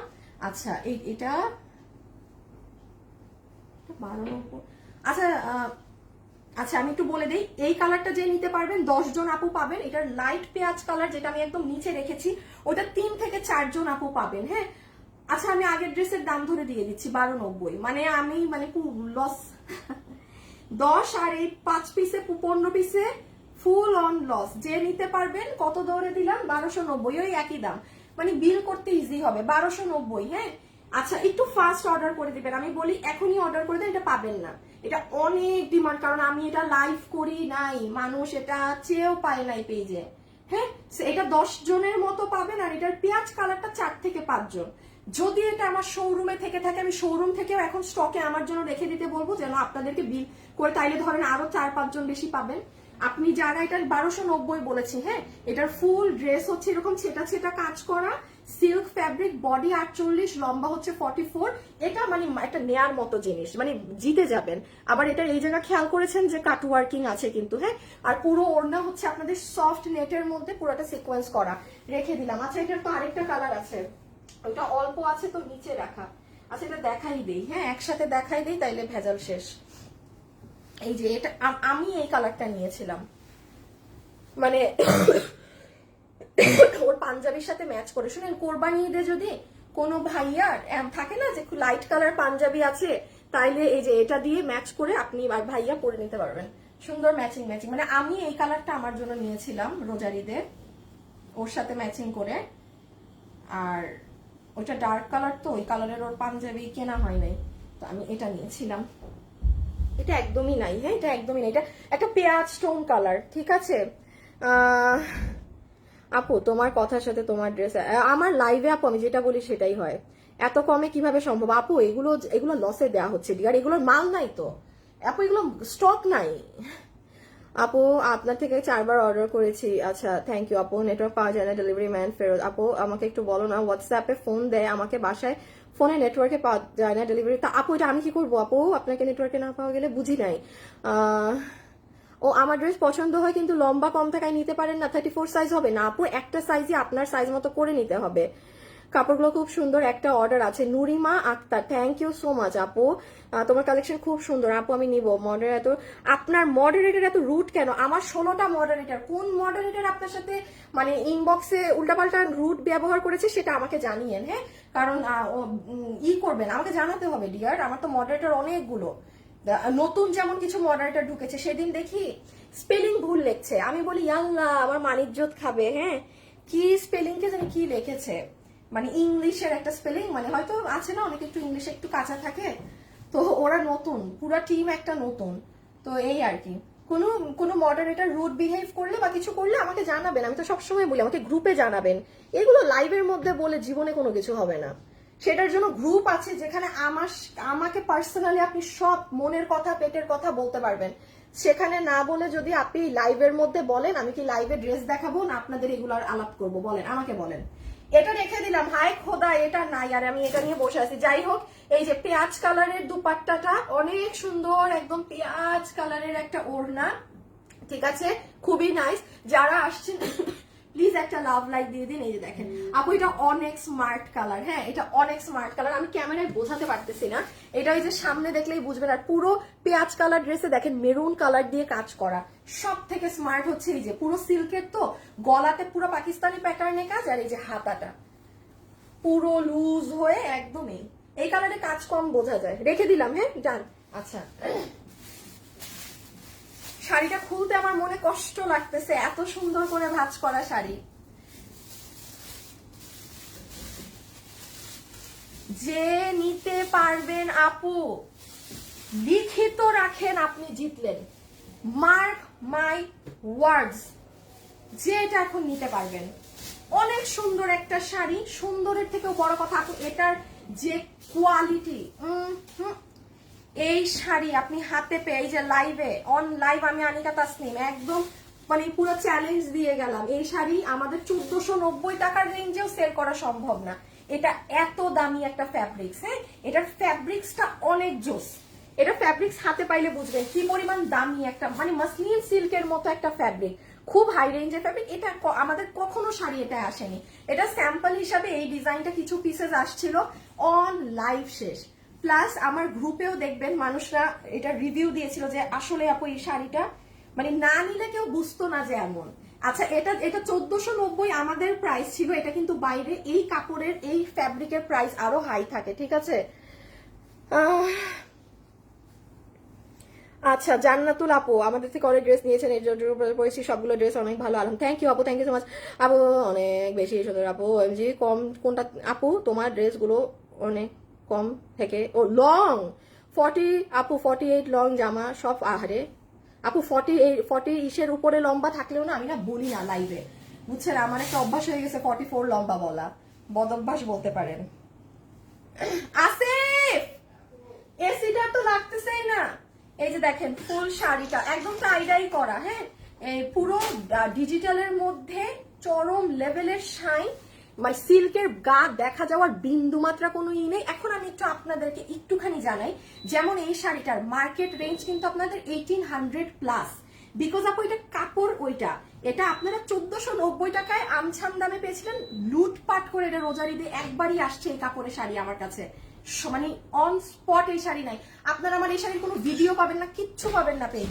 আচ্ছা এটা 1290। আচ্ছা আচ্ছা আমি একটু বলে দিই, এই কালারটা যে নিতে পারবেন 10 জন আপু পাবেন। এটার লাইট পেঁয়াজ কালার যেটা আমি একদম নিচে রেখেছি, ওটা 3 থেকে 4 জন আপু পাবেন। হ্যাঁ আচ্ছা আমি আগের ড্রেসের দাম ধরে দিয়ে দিচ্ছি 1290, মানে আমি মানে লস 10 আর এই 5 পিসে 15 পিসে ফুল অন লস। যে নিতে পারবেন কত দৌড়ে দিলাম? 1290, ওই একই দাম, মানে বিল করতে ইজি হবে 1290। হ্যাঁ আচ্ছা একটু ফাস্ট অর্ডার করে দিবেন, আমি বলি এখনই অর্ডার করে দেন, এটা পাবেন না, এটা অনেক ডিমান্ড, কারণ আমি এটা লাইভ করি নাই, মানুষ এটা চেয়েও পায় নাই পেজে। হ্যাঁ এটা 10 জনের মতো পাবেন, আর এটার পেঁয়াজ কালারটা 4 থেকে 5 জন। যদি এটা আমার শোরুমে থেকে থাকে, আমি শোরুম থেকেও এখন স্টকে আমার জন্য রেখে দিতে বলবো, যেন আপনাদেরকে বিল করে, তাইলে ধরেন আরো 4-5 জন বেশি পাবেন। আপনি যারা এটা 1290 বলেছি, হ্যাঁ এটার ফুল ড্রেস হচ্ছে এরকম ছেটা ছেটা কাজ করা সিল্ক ফ্যাব্রিক, বডি 48, লম্বা হচ্ছে 44। এটা মানে একটা নেয়ার মতো জিনিস, মানে জিতে যাবেন। আবার এটা এই জায়গা খেয়াল করেছেন যে কাট ওয়ার্কিং আছে কিন্তু, হ্যাঁ আর পুরো ওড়না হচ্ছে আপনাদের সফট নেটের মধ্যে পুরোটা সিকোয়েন্স করা। রেখে দিলাম। আচ্ছা এটার তো আরেকটা কালার আছে, ওটা অল্প আছে তো নিচে রাখা। আচ্ছা এটা দেখাই দেই, হ্যাঁ একসাথে দেখাই দেই, তাইলে ভেজাল শেষ। এই যে এটা আমি এই কালারটা নিয়েছিলাম, মানে ওর পাঞ্জাবির সাথে ম্যাচ করে। শুনেন কোরবানি ঈদে যদি কোনো ভাইয়ার থাকে না যে লাইট কালার পাঞ্জাবি আছে, তাইলে এই যে এটা দিয়ে ম্যাচ করে আপনি আর ভাইয়া পরে নিতে পারবেন, সুন্দর ম্যাচিং। মানে আমি এই কালারটা আমার জন্য নিয়েছিলাম রোজার ঈদে, ওর সাথে ম্যাচিং করে। আর ওইটা ডার্ক কালার, তো ওই কালারের ওর পাঞ্জাবি কেনা হয় নাই, তো আমি এটা নিয়েছিলাম। এটা একদমই নাই, হ্যাঁ এটা একদমই নাই, এটা একটা পেঁয়াজ স্টোন কালার। ঠিক আছে আপু তোমার কথার সাথে তোমার ড্রেস, আমার লাইভে আপু আমি যেটা বলি সেটাই হয়। এত কমে কিভাবে সম্ভব আপু? এগুলো লসে দেওয়া হচ্ছে, আর এগুলোর মাল নাই তো আপু, এগুলো স্টক নাই আপু। আপনার থেকে 4 বার অর্ডার করেছি। আচ্ছা থ্যাংক ইউ আপু। নেটওয়ার্ক পাওয়া যায় না, ডেলিভারি ম্যান ফেরত। আপু আমাকে একটু বলো না, হোয়াটসঅ্যাপে ফোন দেয় আমাকে, বাসায় ফোনে নেটওয়ার্কে পাওয়া যায় না ডেলিভারি, তা আপু এটা আমি কি করবো আপু? আপনাকে নেটওয়ার্কে না পাওয়া গেলে বুঝি নাই। ও আমার ড্রেস পছন্দ হয় কিন্তু লম্বা কম থাকায় নিতে পারেন না, 34 সাইজ হবে না আপু, একটা সাইজই আপনার সাইজ মতো করে নিতে হবে। কাপড়গুলো খুব সুন্দর। একটা অর্ডার আছে Nurima Akter, thank you so much আপু, তোমার কালেকশন খুব সুন্দর আপু, আমি নিব। মডারেটর, আপনার মডারেটর এত রুট কেন? আমার 16টা মডারেটর, কোন মডারেটর আপনার সাথে মানে ইনবক্সে উল্টাপাল্টা রুট ব্যবহার করেছে সেটা আমাকে জানিয়েন, হ্যাঁ কারণ করবেন, আমাকে জানাতে হবে ডিয়ার। আমার তো মডারেটর অনেকগুলো, নতুন যেমন কিছু মডারেটর ঢুকেছে, সেদিন দেখি স্পেলিং ভুল লিখছে, আমি বলি আল্লাহ আমার মানিজ্জত খাবে। হ্যাঁ কি স্পেলিং কে জানি কি লিখেছে, মানে ইংলিশের একটা স্পেলিং, মানে হয়তো আছে না অনেকে একটু ইংলিশে একটু কাঁচা থাকে, তো ওরা নতুন, পুরো টিম একটা নতুন, তো এই আর কি। কোনো মডারেটর রুড বিহেভ করলে বা কিছু করলে আমাকে জানাবেন, আমি তো সবসময় বলি আমাকে গ্রুপে জানাবেন। এগুলো লাইভের মধ্যে বলে জীবনে কোনো কিছু হবে না, সেটার জন্য গ্রুপ আছে যেখানে আমাকে পার্সোনালি আপনি সব মনের কথা পেটের কথা বলতে পারবেন। সেখানে না বলে যদি আপনি লাইভের মধ্যে বলেন, আমি কি লাইভে ড্রেস দেখাবো না আপনাদের এগুলার আলাপ করব? বলেন আমাকে, বলেন এটা রেখে দিলাম, হাই খোদা এটা নাই, আর আমি এটা নিয়ে বসে আছি। যাই হোক, এই যে পেঁয়াজ কালারের দুপাট্টাটা অনেক সুন্দর, একদম পেঁয়াজ কালারের একটা ওড়না, ঠিক আছে, খুবই নাইস। যারা আসছেন প্লিজ একটা লাভ লাইক দিয়ে দিন। এই যে দেখেন আপু, এটা অনেক স্মার্ট কালার, হ্যাঁ এটা অনেক স্মার্ট কালার, আমি ক্যামেরায় বোঝাতে পারতেছি না, এটা ওই যে সামনে দেখলেই বুঝবেন। আর পুরো পেঁয়াজ কালার ড্রেসে দেখেন মেরুন কালার দিয়ে কাজ করা। সব থেকে স্মার্ট হচ্ছে এই যে পুরো সিল্কের, তো গলাতে পুরো পাকিস্তানি প্যাটার্নে কাজ, আর এই যে হাতাটা পুরো লুজ হয়ে একদমই এই কালারে কাজ কম বোঝা যায়। রেখে দিলাম, হ্যাঁ ডান। আচ্ছা, শাড়িটা খুলতে আমার মনে কষ্ট লাগতেছে, এত সুন্দর করে ভাঁজ করা শাড়ি। যে নিতে পারবেন আপু লিখিত রাখেন, আপনি জিতলেন, মার্ক মাই ওয়ার্ডস, যে এটা এখন নিতে পারবেন। অনেক সুন্দর একটা শাড়ি, সুন্দরের থেকেও বড় কথা আপু এটার যে কোয়ালিটি, এই শাড়ি আপনি হাতে পেয়ে, এই যে লাইভে অন লাইভ আমি আনিকা তাসনিম একদম মানে পুরো চ্যালেঞ্জ দিয়ে গেলাম, এই শাড়ি আমাদের 1490 টাকার রেঞ্জেও সেল করা সম্ভব না। এটা এত দামি একটা ফ্যাব্রিক্স, হ্যাঁ এটার ফ্যাব্রিক্সটা অনেক জোস, এটা ফ্যাব্রিক্স হাতে পাইলে বুঝবেন কি পরিমাণ দামি একটা, মানে মাসলিন সিল্কের মতো একটা ফ্যাব্রিক, খুব হাই রেঞ্জের ফ্যাব্রিক। এটা আমাদের কখনো শাড়ি এটা আসেনি, এটা স্যাম্পল হিসাবে এই ডিজাইনটা কিছু পিসেস আসছিল, অন লাইভ শেষ। প্লাস আমার গ্রুপেও দেখবেন মানুষরা এটা রিভিউ দিয়েছিল যে আসলে আপু এই শাড়িটা মানে না নিলে কেউ বুঝতো না যে এমন। আচ্ছা, এটা 1490 আমাদের প্রাইস ছিল, এটা কিন্তু বাইরে এই কাপড়ের এই ফ্যাব্রিকের প্রাইস আরো হাই থাকে, ঠিক আছে। আচ্ছা, জান্নাতুল আপু আমাদের থেকে অনেক ড্রেস নিয়েছেন, এর জন্য পরেছি সবগুলো ড্রেস অনেক ভালো, আলহামদুলিল্লাহ। থ্যাংক ইউ আপু, থ্যাংক ইউ সো মাচ আপু, অনেক বেশি সুন্দর আপু। এমজি কম কোনটা আপু, তোমার ড্রেসগুলো অনেক কম থেকে ও লং 40 আপু, 48 লং জামা সব, আহারে আপু 40 ইসের উপরে লম্বা থাকলেও না আমি না বলি না লাইভে, বুঝছেন, আমার একটা অভ্যাস হয়ে গেছে 44 লম্বা বলা, বদ অভ্যাস বলতে পারেন। আসিফ এসিটা তো লাগতেছেই না। এই যে দেখেন ফুল শাড়িটা একদম টাইডাই করা, হ্যাঁ এই পুরো ডিজিটালের মধ্যে চরম লেভেলের শাইন, মানে সিল্কের গা দেখা যাওয়ার বিন্দু মাত্রা কোনো ই নেই। এখন আমি একটু আপনাদেরকে একটুখানি জানাই, যেমন এই শাড়িটার মার্কেট রেঞ্জ কিন্তু আপনাদের 1800 প্লাস, বিকজ আপু এটা কাপড় ওইটা, এটা আপনারা 1490 টাকায় আমছাম দামে পেয়েছিলেন, লুটপাট করে এটা রোজারি দিয়ে একবারই আসছে এই কাপড়ের শাড়ি আমার কাছে, মানে অন স্পট এই শাড়ি নাই, আপনারা আমার এই শাড়ির কোনো ভিডিও পাবেন না, কিচ্ছু পাবেন না পেয়ে।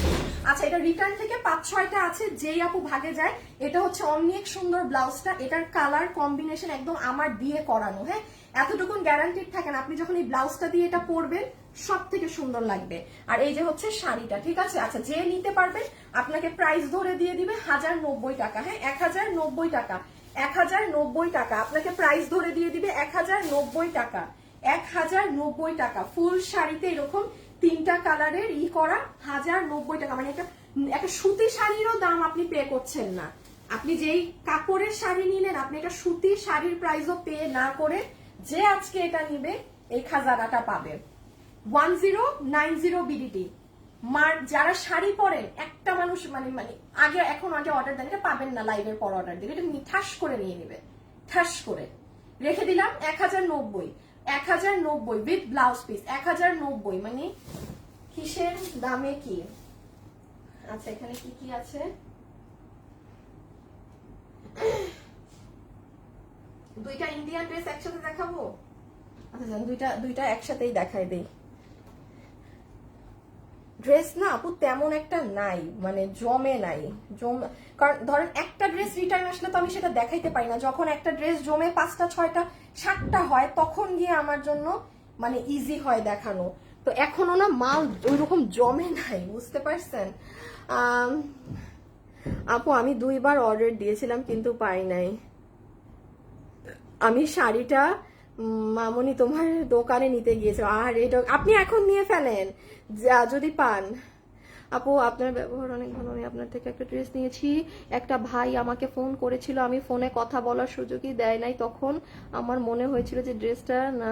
আচ্ছা, এটা রিটার্ন থেকে 5-6টা আছে, যেই আপু ভাগে যায়। এটা হচ্ছে অনেক সুন্দর ব্লাউজটা, এটার কালার কম্বিনেশন একদম আমার দিয়ে করানো, হ্যাঁ এতটুকুন গ্যারান্টিড থাকেন, আপনি যখন এই ব্লাউজটা দিয়ে এটা পরবেন সব থেকে সুন্দর লাগবে। আর এই যে হচ্ছে শাড়িটা, ঠিক আছে। আচ্ছা, যে নিতে পারবেন আপনাকে প্রাইস ধরে দিয়ে দিবে 1090 টাকা, হ্যাঁ 1090 টাকা, 1090 টাকা আপনাকে প্রাইস ধরে দিয়ে দিবে 1090 টাকা, 1090 টাকা ফুল শাড়িতে এরকম 3টা কালারের ই করা 1090 টাকা, মানে একটা সুতি শাড়িরও দাম আপনি পে করছেন না। আপনি যেই কাপড়ের শাড়ি নিলেন আপনি একটা সুতির শাড়ির প্রাইসও পে না করে যে আজকে এটা নিবে এই খাজানাটা পাবে। 1090 বিডিটি যারা শাড়ি পরেন একটা মানুষ মানে আগে অর্ডার দেন, এটা পাবেন না, লাইভের পর অর্ডার দিলে এটা ঠাস করে নিয়ে নিবে, ঠাস করে রেখে দিলাম 1090, 1090 উইথ ব্লাউজ পিস 1090, মানে কিসের দামে কি। আচ্ছা, এখানে কি কি আছে, দুইটা ইন্ডিয়ান ড্রেস একসাথে দেখাবো। আচ্ছা, দুইটা একসাথেই দেখাই দেই। ড্রেস না আপু তেমন একটা নাই, মানে জমে নাই, কারণ ধরেন একটা ড্রেস রিটার্ন আসলে তো আমি সেটা দেখাইতে পারি না, যখন একটা ড্রেস জমে 5টা 6টা 7টা হয় তখন গিয়ে আমার জন্য মানে ইজি হয় দেখানো। তো এখনো না মাল ওইরকম জমে নাই, বুঝতে পারছেন আপু। আমি 2বার অর্ডার দিয়েছিলাম কিন্তু পাই নাই। আমি শাড়িটা মামনি তোমার দোকানে নিতে গিয়েছে, আর এটা আপনি এখন নিয়ে ফেলেন যদি পান। আপু আপনার ব্যবহার অনেক ভালো, আমি আপনার থেকে একটা ড্রেস নিয়েছি, একটা ভাই আমাকে ফোন করেছিল, আমি ফোনে কথা বলার সুযোগই দেয় নাই, তখন আমার মনে হয়েছিল যে ড্রেসটা না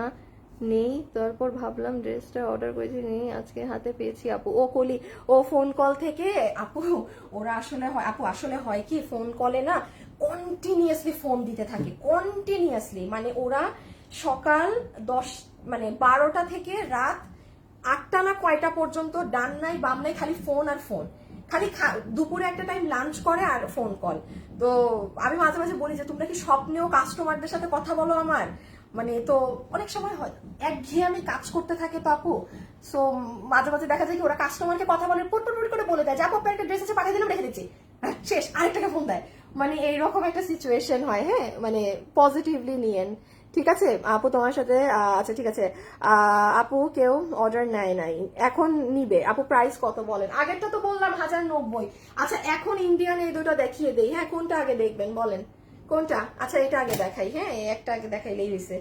নেই, তারপর ভাবলাম ড্রেসটা অর্ডার করেছি নেই, আজকে হাতে পেয়েছি আপু। ও কলি, ও ফোন কল থেকে আপু, ওরা আসলে হয় আপু, আসলে হয় কি ফোন কলে না কন্টিনিউয়াসলি ফোন দিতে থাকে, কন্টিনিউয়াসলি, মানে ওরা সকাল 10 মানে 12টা থেকে রাত 8টা না কয়টা পর্যন্ত ডান নাই বাম নাই খালি ফোন আর ফোন, খালি দুপুরে একটা টাইম লাঞ্চ করে আর ফোন কল। তো আমি মাঝে মাঝে বলি যে তোমরা কি স্বপ্নেও কাস্টমারদের সাথে কথা বলো আমার, মানে তো অনেক সময় হয় একঘেয়ে আমি কাজ করতে থাকে তো আপু। সো মাঝে মাঝে দেখা যায় কি ওরা কাস্টমারকে কথা বলে পট করে বলে দেয় যে আপু আপনার একটা ড্রেস আছে পাঠিয়ে দিলাম রেখে দিচ্ছি, শেষ, আরেকটাকে ফোন দেয়, মানে এইরকম একটা সিচুয়েশন হয়। হ্যাঁ, মানে পজিটিভলি নিয়েন, ঠিক আছে আপু তোমার সাথে আচ্ছা ঠিক আছে। আপু কেউ অর্ডার নেয় নাই, এখন নিবে আপু, প্রাইস কত বলেন? আগেরটা তো বললাম 1090। আচ্ছা এখন ইন্ডিয়ান এই দুটো দেখিয়ে দেই, হ্যাঁ কোনটা আগে দেখবেন বলেন কোনটা? আচ্ছা এটা আগে দেখাই, হ্যাঁ এই একটা আগে দেখাইলেই হয়েছে,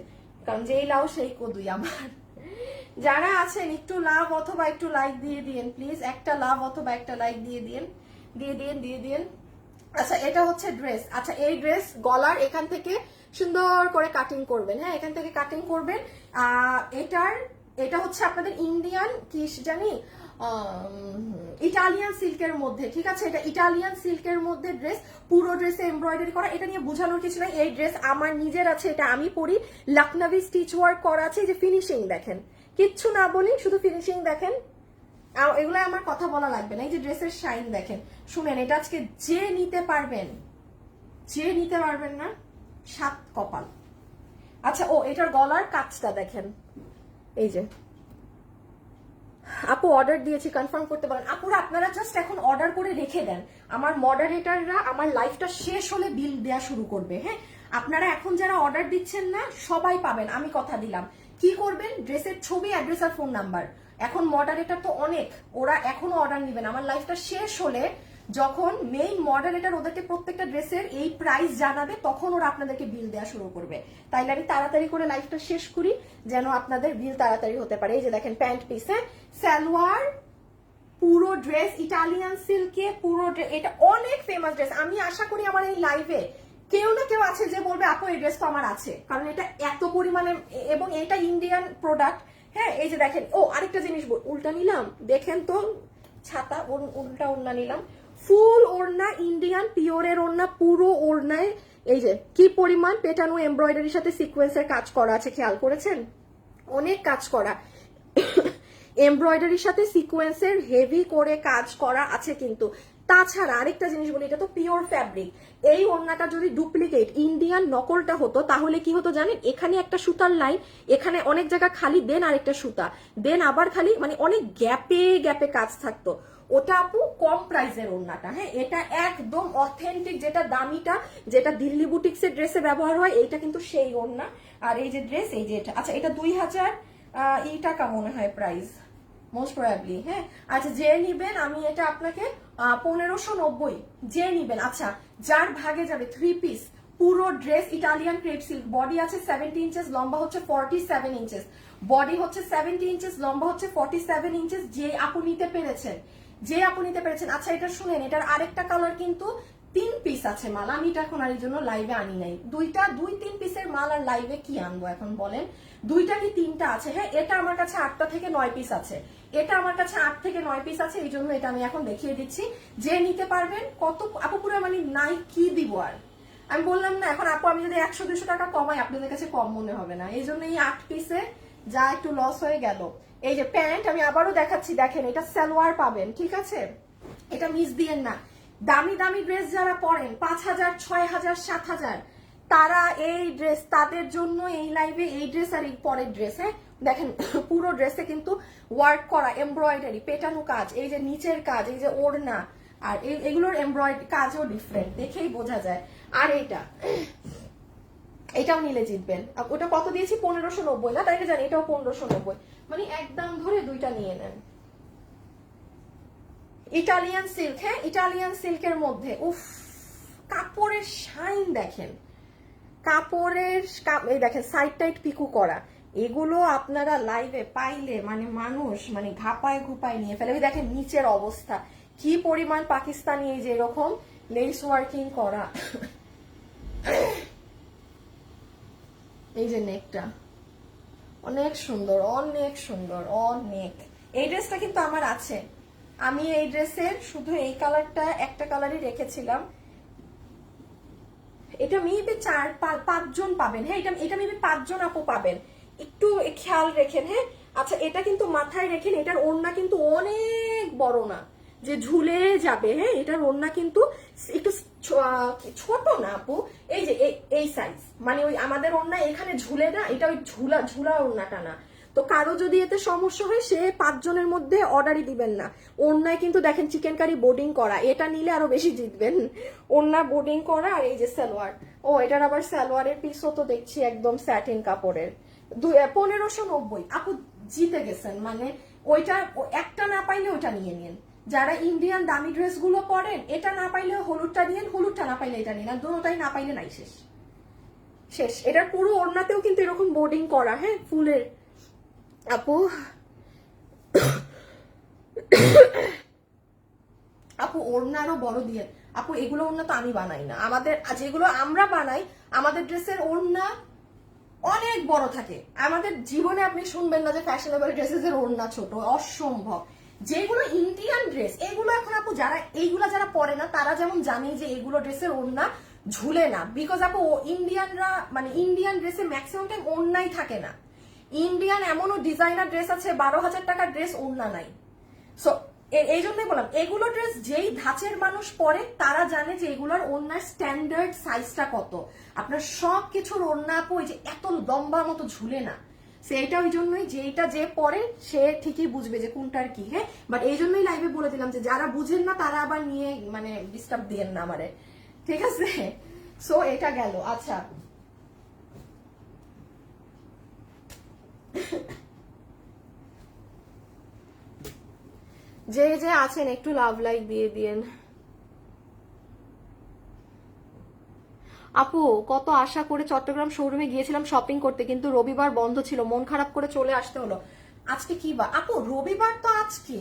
কারণ যেই লাউ সেই কদুই আমার। যারা আছেন একটু লাভ অথবা একটু লাইক দিয়ে দিন প্লিজ, একটা লাভ অথবা একটা লাইক দিয়ে দিন। আচ্ছা এটা হচ্ছে ড্রেস। আচ্ছা এই ড্রেস গলার এখান থেকে সুন্দর করে কাটিং করবেন, হ্যাঁ এখান থেকে কাটিং করবেন। এটা হচ্ছে আপনাদের ইন্ডিয়ান কি জানি ইটালিয়ান সিল্কের মধ্যে, ঠিক আছে এটা ইটালিয়ান সিল্কের মধ্যে ড্রেস, পুরো ড্রেসে এমব্রয়ডারি করা, এটা নিয়ে বোঝানোর কিছু নাই, এই ড্রেস আমার নিজের আছে, এটা আমি পরি, লখনভি স্টিচ ওয়ার্ক করা আছে, এই যে ফিনিশিং দেখেন, কিচ্ছু না বলি শুধু ফিনিশিং দেখেন, এগুলো আমার কথা বলা লাগবে না, এই যে ড্রেসের শাইন দেখেন। শুনেন এটা আজকে যে নিতে পারবেন না 7 কপাল। আচ্ছা ও এটার গলার কাজটা দেখেন, এই যে আপু অর্ডার দিয়েছি কনফার্ম করতে পারেন। আপুরা আপনারা জাস্ট এখন অর্ডার করে রেখে দেন, আমার মডারেটররা আমার লাইফটা শেষ হলে বিল দেওয়া শুরু করবে। হ্যাঁ আপনারা এখন যারা অর্ডার দিচ্ছেন না সবাই পাবেন, আমি কথা দিলাম। কি করবেন, ড্রেসের ছবি, অ্যাড্রেস আর ফোন নাম্বার, এখন মডারেটর তো অনেক, ওরা এখনো অর্ডার নেবেন, আমার লাইফটা শেষ হলে যখন মেইন মডারেটর ওদেরকে প্রত্যেকটা ড্রেসের এই প্রাইস জানাবে তখন ওরা আপনাদেরকে বিল দেওয়া শুরু করবে। তাইলে আমি তাড়াতাড়ি করে লাইফটা শেষ করি যেন আপনাদের বিল তাড়াতাড়ি হতে পারে। এই যে দেখেন প্যান্ট পিস, হ্যাঁ সালোয়ার, পুরো ড্রেস ইটালিয়ান সিল্কে, পুরো এটা অনেক ফেমাস ড্রেস। আমি আশা করি আমার এই লাইভে কেউ না কেউ আছে যে বলবে আপু এই ড্রেস তো আমার আছে, কারণ এটা এত পরিমাণে এবং এটা ইন্ডিয়ান প্রোডাক্ট। হ্যাঁ এই যে দেখেন, ও আরেকটা জিনিস উল্টা নিলাম দেখেন তো, ছাতা উল্টা ওড়না নিলাম, ফুল ওড়না, ইন্ডিয়ান পিওরের ওড়না, পুরো ওড়নায় এই যে কি পরিমাণ পেটানো এমব্রয়ডারির সাথে সিকোয়েন্সের কাজ করা আছে, খেয়াল করেছেন? অনেক কাজ করা এমব্রয়ডারির সাথে সিকোয়েন্সের হেভি করে কাজ করা আছে। কিন্তু তাছাড়া আরেকটা জিনিস বলি, এটা তো পিওর ফ্যাব্রিক, এই ওড়নাটা যদি ডুপ্লিকেট ইন্ডিয়ান নকলটা হতো তাহলে কি হতো জানেন, এখানে একটা সুতার লাইন, এখানে অনেক জায়গা খালি, দেন আরেকটা সুতা, দেন আবার খালি, মানে অনেক গ্যাপে গ্যাপে কাজ থাকতো। ওটা আপু কম প্রাইসের ওড়নাটা, হ্যাঁ এটা একদম অথেন্টিক, যেটা দামিটা, যেটা দিল্লি বুটিক্সের ড্রেসে ব্যবহার হয়, এইটা কিন্তু সেই ওড়না। আর এই যে ড্রেস, এই যে এটা, আচ্ছা এটা 2000 এই টাকা মনে হয় প্রাইস মোস্ট প্রবাবলি। হ্যাঁ আচ্ছা যে নিবেন আমি এটা আপনাকে 1590 যে নিবেন। আচ্ছা যার ভাগে যাবে 3 পিস পুরো dress Italian crepe silk, body আছে 70 ইঞ্চেস, লম্বা হচ্ছে 47 ইঞ্চেস, বডি হচ্ছে 70 ইঞ্চেস, লম্বা হচ্ছে 47 ইঞ্চেস, যে আপু নিতে পেরেছেন। আচ্ছা এটা শুনেন, এটার আরেকটা কালার কিন্তু 3 পিস আছে মাল, আমি এটা এখন আর এই জন্য লাইভে আনি নাই, 2-3 পিসের মাল আর লাইভে কি আনবো এখন বলেন, 2টা কি 3টা আছে। হ্যাঁ এটা আমার কাছে 8টা থেকে 9 পিস আছে, এটা আমার কাছে 8 থেকে 9 পিস আছে, এই জন্য এটা আমি এখন দেখিয়ে দিচ্ছি, যে নিতে পারবেন। কত আপু পুরো মানে নাই কি দিব আর, আমি বললাম না এখন আপু আমি যদি 100-200 টাকা কমাই আপনাদের কাছে কম মনে হবে না, এই জন্য এই 8 পিসে যা একটু লস হয়ে গেল। এই যে প্যান্ট আমি আবারও দেখাচ্ছি, দেখেন এটা সালোয়ার পাবেন, ঠিক আছে এটা মিস দিয়েন না। দামি দামি ড্রেস যারা পরেন 5000, 6000, 7000, তারা এই ড্রেস, তাদের জন্য এই লাইভে এই ড্রেস আর এই পরের ড্রেস। হ্যাঁ দেখেন পুরো ড্রেসে কিন্তু ওয়ার্ক করা, এমব্রয়ডারি, পেটানো কাজ, এই যে নিচের কাজ, এই যে ওড়না, আর এগুলোর এমব্রয়ডারি কাজও ডিফারেন্ট, দেখেই বোঝা যায়। আর এটাও নিলে জিতবেন। ওটা কত দিয়েছি 1590 না, তাই না জানি, এটাও 1590, মানে একদম ধরে 2টা নিয়ে নেন। ইটালিয়ান সিল্ক, হ্যাঁ ইটালিয়ান সিল্কের মধ্যে উফ কাপড়ের শাইন দেখেন, এই দেখেন সাইড টাইট পিকু করা, এগুলো আপনারা লাইভে পাইলে মানে মানুষ মানে ঘাপায় ঘুপায় নিয়ে ফেলে। ওই দেখেন নিচের অবস্থা কি পরিমাণ পাকিস্তানি, এই যে এরকম লেস ওয়ার্কিং করা, এই যে নেকটা অনেক সুন্দর, অনেক সুন্দর, অনেক। এই ড্রেসটা কিন্তু আমার আছে, আমি এই ড্রেসের শুধু এই কালারটা একটা কালারই রেখেছিলাম। এটা মেবি 4-5 জন পাবেন, হ্যাঁ এটা মেবি 5 জন আপু পাবেন, একটু খেয়াল রেখেন। হ্যাঁ আচ্ছা, এটা কিন্তু মাথায় রেখেন, এটার ওড়না কিন্তু অনেক বড় না যে ঝুলে যাবে। হ্যাঁ এটার ওড়না কিন্তু একটু ছোট না আপু, এই যে এই সাইজ, মানে ওই আমাদের ওড়না এখানে ঝুলে না, এটা ওই ঝুলা ঝুলা ওড়নাটা না। তো কারো যদি এতে সমস্যা হয় সে 5 জনের মধ্যে অর্ডারই দিবেন না। ওড়নায় কিন্তু দেখেন চিকেন কারি বোর্ডিং করা, এটা নিলে আরো বেশি জিতবেন। ওড়না বোর্ডিং করা, আর এই যে সালোয়ার, ও এটার আবার সালোয়ারের পিসও তো দেখছি একদম স্যাটিন কাপড়ের। 1590 আপু জিতে গেছেন, মানে ওইটা একটা না পাইলে ওইটা নিয়ে নিন। যারা ইন্ডিয়ান দামি ড্রেস গুলো পরেন, এটা না পাইলে হলুদটা নিন, হলুদটা না পাইলে এটা নিন, আর দুটোটাই না পাইলে নাই, শেষ শেষ। এটার পুরো ওড়নাতেও কিন্তু এরকম বোর্ডিং করা, হ্যাঁ ফুলের। আপু আপু ওড়নারও বড় দিয়ে আপু, এগুলো ওড়না তো আমি বানাই না, আমাদের যেগুলো আমরা বানাই আমাদের ড্রেসের ওড়না অনেক বড় থাকে। আমাদের জীবনে আপনি শুনবেন না যে ফ্যাশনেবল ড্রেসেস এর ওড়না ছোট, অসম্ভব। যেগুলো ইন্ডিয়ান ড্রেস এগুলো এখন আপু যারা এইগুলা যারা পরে না তারা যেমন জানে যে এগুলো ড্রেসের ওড়না ঝুলে না, বিকজ আপু ইন্ডিয়ানরা মানে ইন্ডিয়ান ড্রেসে ম্যাক্সিমাম টাইম ওড়নাই থাকে না। ইন্ডিয়ান এমনও ডিজাইনার ড্রেস আছে 12,000 টাকার ড্রেস ওড়না নাই। সো এই জন্যই বললাম এগুলো ড্রেস যেই ধাঁচের মানুষ পরে তারা জানে যে এগুলোর ওড়নার স্ট্যান্ডার্ড সাইজটা কত। আপনার সব কিছুর ওড়না আপু ওই যে এত লম্বা মতো ঝুলে না, সেইটা ওই জন্যই যেটা যে পরে সে ঠিকই বুঝবে যে কোনটার কি। হ্যাঁ বাট এই জন্যই লাইভে বলে দিলাম যে যারা বুঝেন না তারা আবার নিয়ে মানে ডিস্টার্ব দিয়েন না আমারে, ঠিক আছে? সো এটা গেল। আচ্ছা যে যে আছেন একটু লাভ লাইক দিয়ে দিয়েন। আপু কত আশা করে চট্টগ্রাম শোরুমে গিয়েছিলাম শপিং করতে, কিন্তু রবিবার বন্ধ ছিল, মন খারাপ করে চলে আসতে হলো। আজকে কি বার আপু? রবিবার তো আজকে,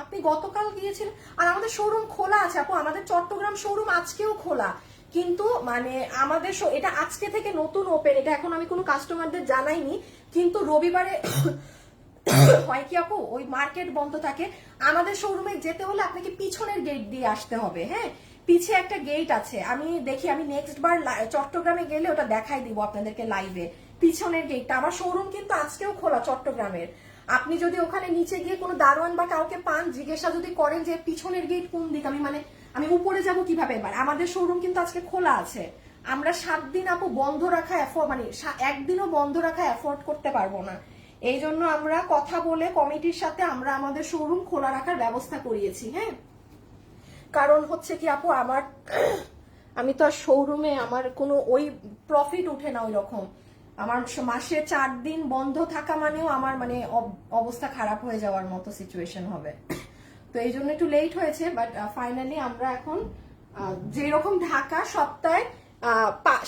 আপনি গতকাল গিয়েছিলেন। আর আমাদের শোরুম খোলা আছে আপু, আমাদের চট্টগ্রাম শোরুম আজকেও খোলা, কিন্তু মানে আমাদের এটা আজকে থেকে নতুন ওপেন, এটা এখন আমি কোনো কাস্টমারদের জানাইনি, কিন্তু রবিবারে হয় কি আপু ওই মার্কেট বন্ধ থাকে। আমাদের শোরুমে যেতে হলে আপনাকে পিছনের গেট দিয়ে আসতে হবে। হ্যাঁ পিছে একটা গেট আছে, আমি দেখি, আমি নেক্সট বার চট্টগ্রামে গেলে ওটা দেখাই দিব আপনাদেরকে লাইভে, পিছনের গেটটা। আমার শোরুম কিন্তু আজকেও খোলা চট্টগ্রামের। আপনি যদি ওখানে নিচে গিয়ে কোনো দারোয়ান বা কাউকে পান, জিজ্ঞাসা যদি করেন যে পিছনের গেট কোন দিক, আমি উপরে যাব কিভাবে, এবার আমাদের শোরুম কিন্তু আজকে খোলা আছে। আমরা 7 দিন আপু বন্ধ রাখা মানে একদিনও বন্ধ রাখা অ্যাফোর্ড করতে পারবো না। এই জন্য আমরা কথা বলে কমিটির সাথে আমরা আমাদের শোরুম খোলা রাখার ব্যবস্থা করিয়েছি। হ্যাঁ কারণ হচ্ছে কি আপু আমি তো আর শোরুমে আমার কোনো ওই প্রফিট উঠে না ওই রকম। আমার মাসে 4 দিন বন্ধ থাকা মানেও আমার মানে অবস্থা খারাপ হয়ে যাওয়ার মতো সিচুয়েশন হবে। তো এই জন্য একটু লেট হয়েছে, বাট ফাইনালি আমরা এখন যেরকম ঢাকা সপ্তাহে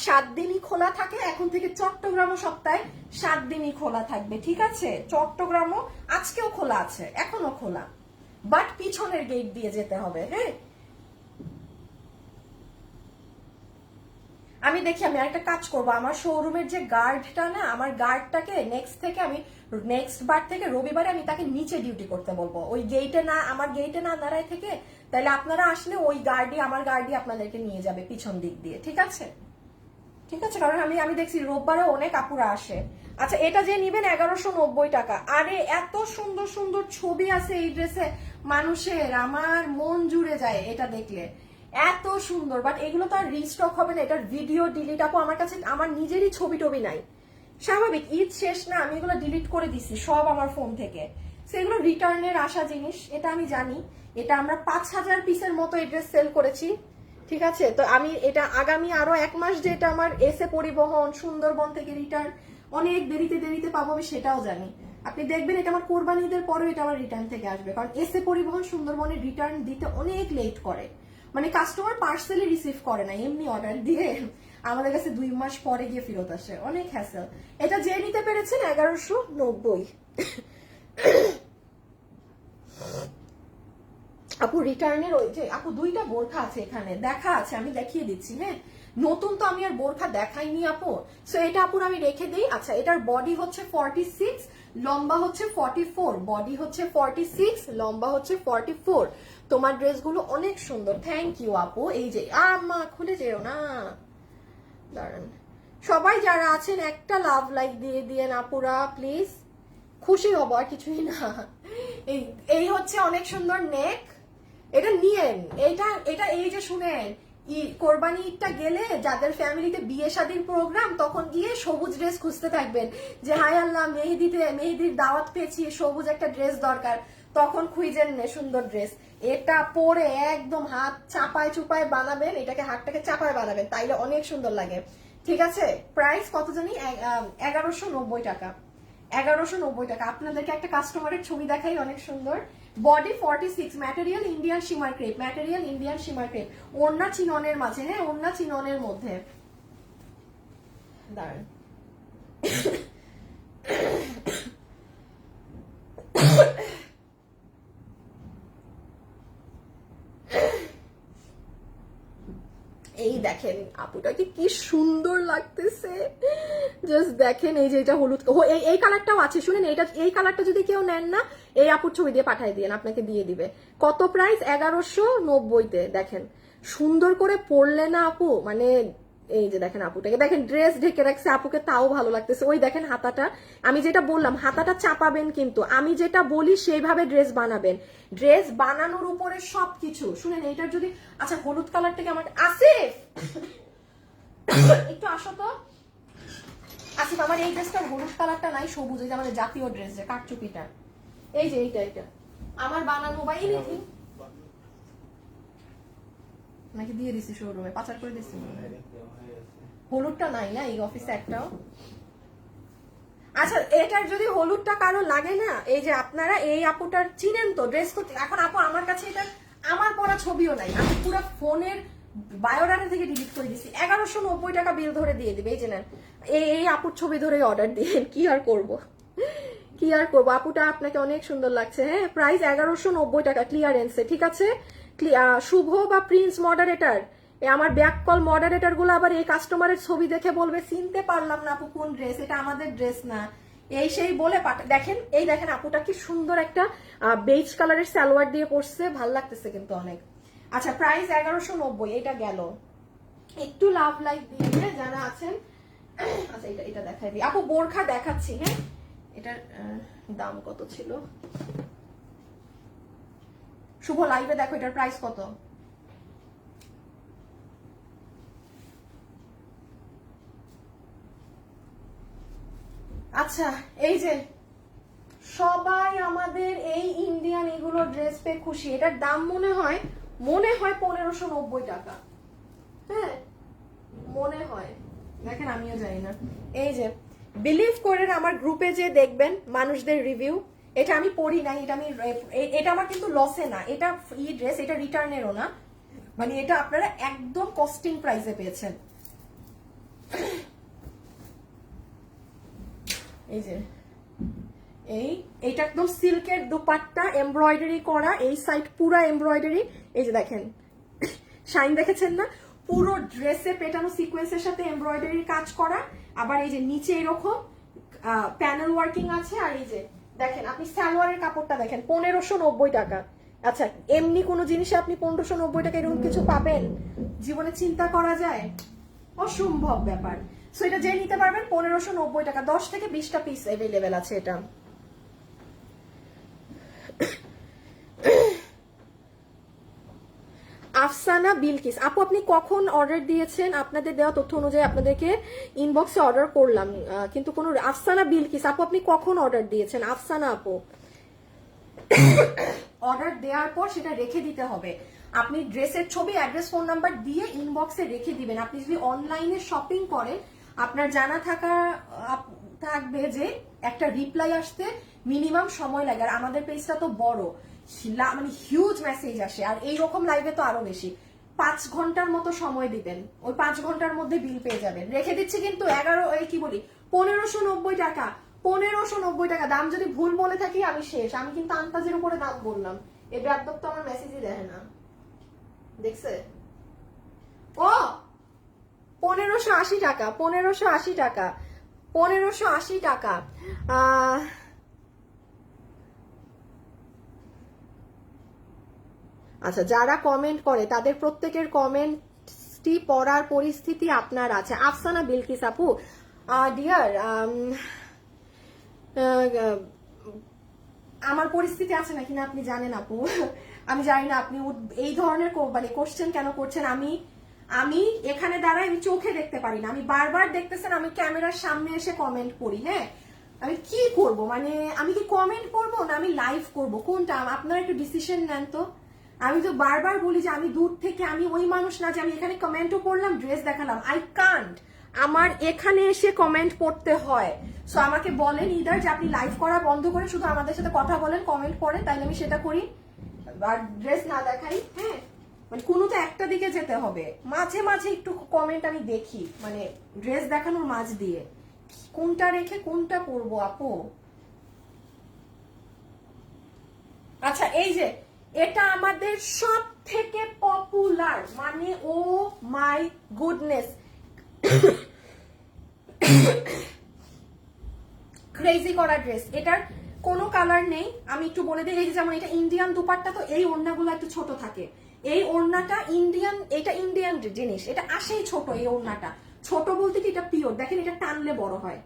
7 দিনই খোলা থাকে, এখন থেকে চট্টগ্রামও সপ্তাহে 7 দিনই খোলা থাকবে, ঠিক আছে? চট্টগ্রামও আজকেও খোলা আছে, এখনো খোলা, বাট পিছনের গেট দিয়ে যেতে হবে। হ্যাঁ আমি দেখি আমি আরেকটা কাজ করবো, আমার শোরুমের যে গার্ডটা না, আমার গার্ডটাকে নেক্সট বার থেকে রবিবারে আমি তাকে নিচে ডিউটি করতে বলবো, ওই গেটে না, আমার গেটে না দাঁড়ায় থেকে। তাহলে আপনারা আসলে ওই আমার গার্ডই আপনাদেরকে নিয়ে যাবে পিছন দিক দিয়ে, ঠিক আছে? ঠিক আছে, কারণ আমি দেখছি রোববারে অনেক আপুরা আসে। আচ্ছা এটা যে নিবেন 1190 টাকা। আরে এত সুন্দর সুন্দর ছবি আছে এই ড্রেসে মানুষের, আমার মন জুড়ে যায় এটা দেখলে, এত সুন্দর। বাট এগুলো তো আর রিস্টক হবে না, এটার ভিডিও ডিলিট আপু আমার কাছে, আমার নিজেরই ছবি টবি নাই। স্বাভাবিক, ঈদ শেষ না, আমি এগুলো ডিলিট করে দিচ্ছি সব আমার ফোন থেকে। সেগুলো রিটার্নের আসা জিনিস, এটা আমি জানি। এটা আমরা 5000 পিসের মতো এই ড্রেস সেল করেছি, ঠিক আছে? তো আমি এটা আগামী আরো 1 মাস যে এটা আমার এসে পরিবহন সুন্দরবন থেকে রিটার্ন অনেক দেরিতে পাবো আমি সেটাও জানি। আপনি দেখবেন এটা আমার কোরবানি ঈদের পরেও এটা আমার রিটার্ন থেকে আসবে, কারণ এসে পরিবহন সুন্দরবনে রিটার্ন দিতে অনেক লেট করে, মানে কাস্টমার পার্সেলি রিসিভ করে না, এমনি অর্ডার দিয়ে আমাদের কাছে 2 মাস পরে গিয়ে ফেরত আসে, অনেক হ্যাসেল। এটা যে নিতে পেরেছেন 1190। আপু রিটার্নের ওই যে আপু 2টা বোরখা আছে এখানে দেখা আছে, আমি দেখিয়ে দিচ্ছি। হ্যাঁ নতুন তো আমি আর বোরখা দেখাইনি আপু, সো এটা আপুর আমি রেখে দিই। আচ্ছা, এটার বডি হচ্ছে 46, লম্বা হচ্ছে 44, বডি হচ্ছে 46, লম্বা হচ্ছে 44। তোমার ড্রেসগুলো অনেক সুন্দর, থ্যাংক ইউ আপু। এই যে আমা খুলে যেও না, দাঁড়ান। সবাই যারা আছেন একটা লাভ লাইক দিয়ে দিয়েন আপুরা প্লিজ, খুশি হব আর কিছুই না। এই হচ্ছে অনেক সুন্দর নেক, এটা নিয়েন। এটা এটা এই যে শুনেন, কোরবানি ঈদটা গেলে যাদের ফ্যামিলিতে বিয়ে শাদীর প্রোগ্রাম, তখন গিয়ে সবুজ ড্রেস খুঁজতে থাকবেন যে হায় আল্লাহ মেহেদির দাওয়াত পেয়েছি, সবুজ একটা ড্রেস দরকার, তখন খুঁজেন সুন্দর ড্রেস। এটা পরে একদম হাত চাপায় চুপায় বানাবেন, এটাকে হাতটাকে চাপায় বানাবেন, তাইলে অনেক সুন্দর লাগে। ঠিক আছে, প্রাইস কত জানি? 1190 টাকা। 1190 টাকা। আপনাদেরকে একটা কাস্টমারের ছবি দেখাই, অনেক সুন্দর। Body 46, material Indian shimmer crepe, material Indian shimmer crepe, ওড়না চিননের মাঝে, হ্যাঁ ওড়না চিননের মধ্যে। দাঁড়ান, এই দেখেন আপুটাকে কি সুন্দর লাগতেছে, জাস্ট দেখেন। এই যে এটা হলুদ, এই কালারটাও আছে, শুনেন এই কালারটা যদি কেউ নেন না, এই আপুর ছবি দিয়ে পাঠিয়ে দিন, আপনাকে দিয়ে দিবে। কত প্রাইস? 1190-তে। দেখেন সুন্দর করে পরলে না আপু, মানে এই যে দেখেন আপুটাকে, দেখেন ড্রেস ঢেকে রাখছে আপুকে, তাও ভালো লাগতেছে। ওই দেখেন হাতাটা, আমি যেটা বললাম হাতাটা চাপাবেন, কিন্তু আমি যেটা বলি সেইভাবে ড্রেস বানাবেন। ড্রেস বানানোর উপরে সবকিছু। শুনেন এইটার যদি, আচ্ছা হলুদ কালারটাকে আমার আসিফ একটু আসো তো, আসিফ আমার এই ড্রেসটার হলুদ কালারটা নাই, সবুজ, এই যে আমাদের জাতীয় ড্রেস যে কাটচুপিটা, এই যে এইটা আমার বানানো বা এনিথিং, নাকি দিয়ে দিছি শোরুমে, পাচার করে দিছি। হলুদটা নাই না এই অফিসে একটাও। আচ্ছা, এটার যদি হলুদটা কারো লাগে না, এই যে আপনারা এই আপুটার চিনেন তো ড্রেস তো, এখন আপু আমার কাছে এটা আমার পরা ছবিও নাই, আমি পুরো ফোনের বায়োডাটা থেকে ডিলিট করে দিছি। 1190 টাকা বিল ধরে দিয়ে দিবে। এই যে নেন, এই আপুর ছবি ধরে অর্ডার দিন, কি আর করব, কি আর করবো। আপুটা আপনাকে অনেক সুন্দর লাগছে। হ্যাঁ, প্রাইস 1190 টাকা ক্লিয়ারেন্সে। ঠিক আছে, শুভ বা প্রিন্স মডারেটর, আমার ব্যাক কল মডারেটর গুলো আবার এই কাস্টমারের ছবি দেখে বলবে চিনতে পারলাম না আপু কোন ড্রেস, এটা আমাদের ড্রেস না, এই সেই বলে দেখেন, এই দেখেন আপুটা কি সুন্দর একটা বেজ কালারের সালোয়ার দিয়ে পরছে, ভাল লাগতেছে কিন্তু অনেক। আচ্ছা, প্রাইস 1190, এটা গেল। একটু লাভ লাইক দিয়ে যারা আছেন, আচ্ছা এটা দেখাই দিই আপু, বোরখা দেখাচ্ছি। হ্যাঁ, এটার দাম কত ছিল? শুভ লাইভে দেখো এটার প্রাইস কত। আচ্ছা, এই যে সবাই আমাদের এই ইন্ডিয়ান এগুলো ড্রেস পেয়ে খুশি। এটার দাম মনে হয় 1590 টাকা। হ্যাঁ মনে হয়, দেখেন আমিও জানি না। এই যে বিলিভ করেন আমার গ্রুপে যে দেখবেন মানুষদের রিভিউ, এটা আমি পড়ি নাই, এটা আমার কিন্তু লসে না, এটা ই ড্রেস, এটা রিটার্নেরও না, মানে এটা আপনারা একদম কস্টিং প্রাইসে পেয়েছেন। এই যে এইটা একদম সিল্কের দুপাট্টা, এমব্রয়ডারি করা, এই সাইড পুরা এমব্রয়ডারি। এই যে দেখেন শাইন দেখেছেন না, পুরো ড্রেসে পেটানো সিকোয়েন্সের সাথে এমব্রয়ডারির কাজ করা, আবার এই যে নিচে এরকম প্যানেল ওয়ার্কিং আছে। আর এই যে দেখেন আপনি সালোয়ারের কাপড়টা দেখেন, 1590 টাকা। আচ্ছা, এমনি কোনো জিনিসে আপনি 1590 টাকা এরকম কিছু পাবেন জীবনে চিন্তা করা যায়? অসম্ভব ব্যাপার। সো এটা যে নিতে পারবেন 1590 টাকা, 10 থেকে 20টা পিস অ্যাভেলেবেল আছে এটা। আফসানা বিলকিস আপু, আপনি কখন অর্ডার দিয়েছেন? আপনাদের দেওয়া তথ্য অনুযায়ী আপনাদেরকে ইনবক্সে অর্ডার করলাম, কিন্তু কোনো আফসানা বিলকিস আপু, আপনি কখন অর্ডার দিয়েছেন? আফসানা আপু, অর্ডার দেওয়ার পর সেটা রেখে দিতে হবে। আপনি ড্রেসের ছবি, অ্যাড্রেস, ফোন নাম্বার দিয়ে ইনবক্সে রেখে দিবেন। আপনি যদি অনলাইনে শপিং করেন, আপনার জানা থাকবে যে একটা রিপ্লাই আসতে মিনিমাম সময় লাগে। আর আমাদের পেজটা তো বড়, মানে হিউজ মেসেজ আসে, আর এইরকম লাইভে তো আরো বেশি। 5 ঘন্টার মতো সময় দিবেন, ওই 5 ঘন্টার মধ্যে বিল পেয়ে যাবেন। রেখে দিচ্ছি কিন্তু 1590 টাকা। 1590 টাকা দাম। যদি ভুল বলে থাকি আমি শেষ, আমি কিন্তু আন্তাজের উপরে দাম বললাম। এই ব্যাপক তো আমার মেসেজই দেয় না, দেখছে ও 1580 টাকা, 1580 টাকা, 1580 টাকা। আচ্ছা, যারা কমেন্ট করে তাদের প্রত্যেকের কমেন্টটি পড়ার পরিস্থিতি আপনার আছে। আফসানা বিলকিস আপু, ডিয়ার, আমার পরিস্থিতি আছে নাকি না আপনি জানেন আপু। আমি জানি না আপনি এই ধরনের মানে কোশ্চেন কেন করছেন। আমি এখানে দাঁড়াই, আমি চোখে দেখতে পারি না, আমি বারবার দেখতেছেন আমি ক্যামেরার সামনে এসে কমেন্ট করি। হ্যাঁ, আমি কি করব, মানে আমি কি কমেন্ট করবো না আমি লাইভ করব, কোনটা আপনারা একটু ডিসিশন নেন তো। আমি তো বারবার বলি যে আমি দূর থেকে, আমি ওই মানুষ না যে আমি এখানে কমেন্টও করলাম ড্রেস দেখালাম, আই কান্ট। আমার এখানে এসে কমেন্ট পড়তে হয়। সো আমাকে বলেন ইদার যে আপনি লাইভ করা বন্ধ করে শুধু আমাদের সাথে কথা বলেন, কমেন্ট করেন, তাইলে আমি সেটা করি আর ড্রেস না দেখাই। হ্যাঁ, মানে কোনো তো একটা দিকে যেতে হবে, মাঝে মাঝে একটু কমেন্ট আমি দেখি, মানে ড্রেস দেখানোর মাঝ দিয়ে কোনটা রেখে কোনটা পরবো আপু। আচ্ছা, এই যে এটা আমাদের সব থেকে পপুলার, মানে ও মাই গুডনেস, ক্রেজি করা ড্রেস। এটার কোনো কালার নেই, আমি একটু বলে দিই। এই যে যেমন এটা ইন্ডিয়ান দুপাট্টা, তো এই ওড়নাগুলো একটু ছোট থাকে। এই ওড়নাটা ইন্ডিয়ান, এটা ইন্ডিয়ান জিনিস, এটা আসেই ছোট। এই ওড়নাটা ছোট বলতে কি এটা পিওর, দেখেন এটা টানলে বড় হয়,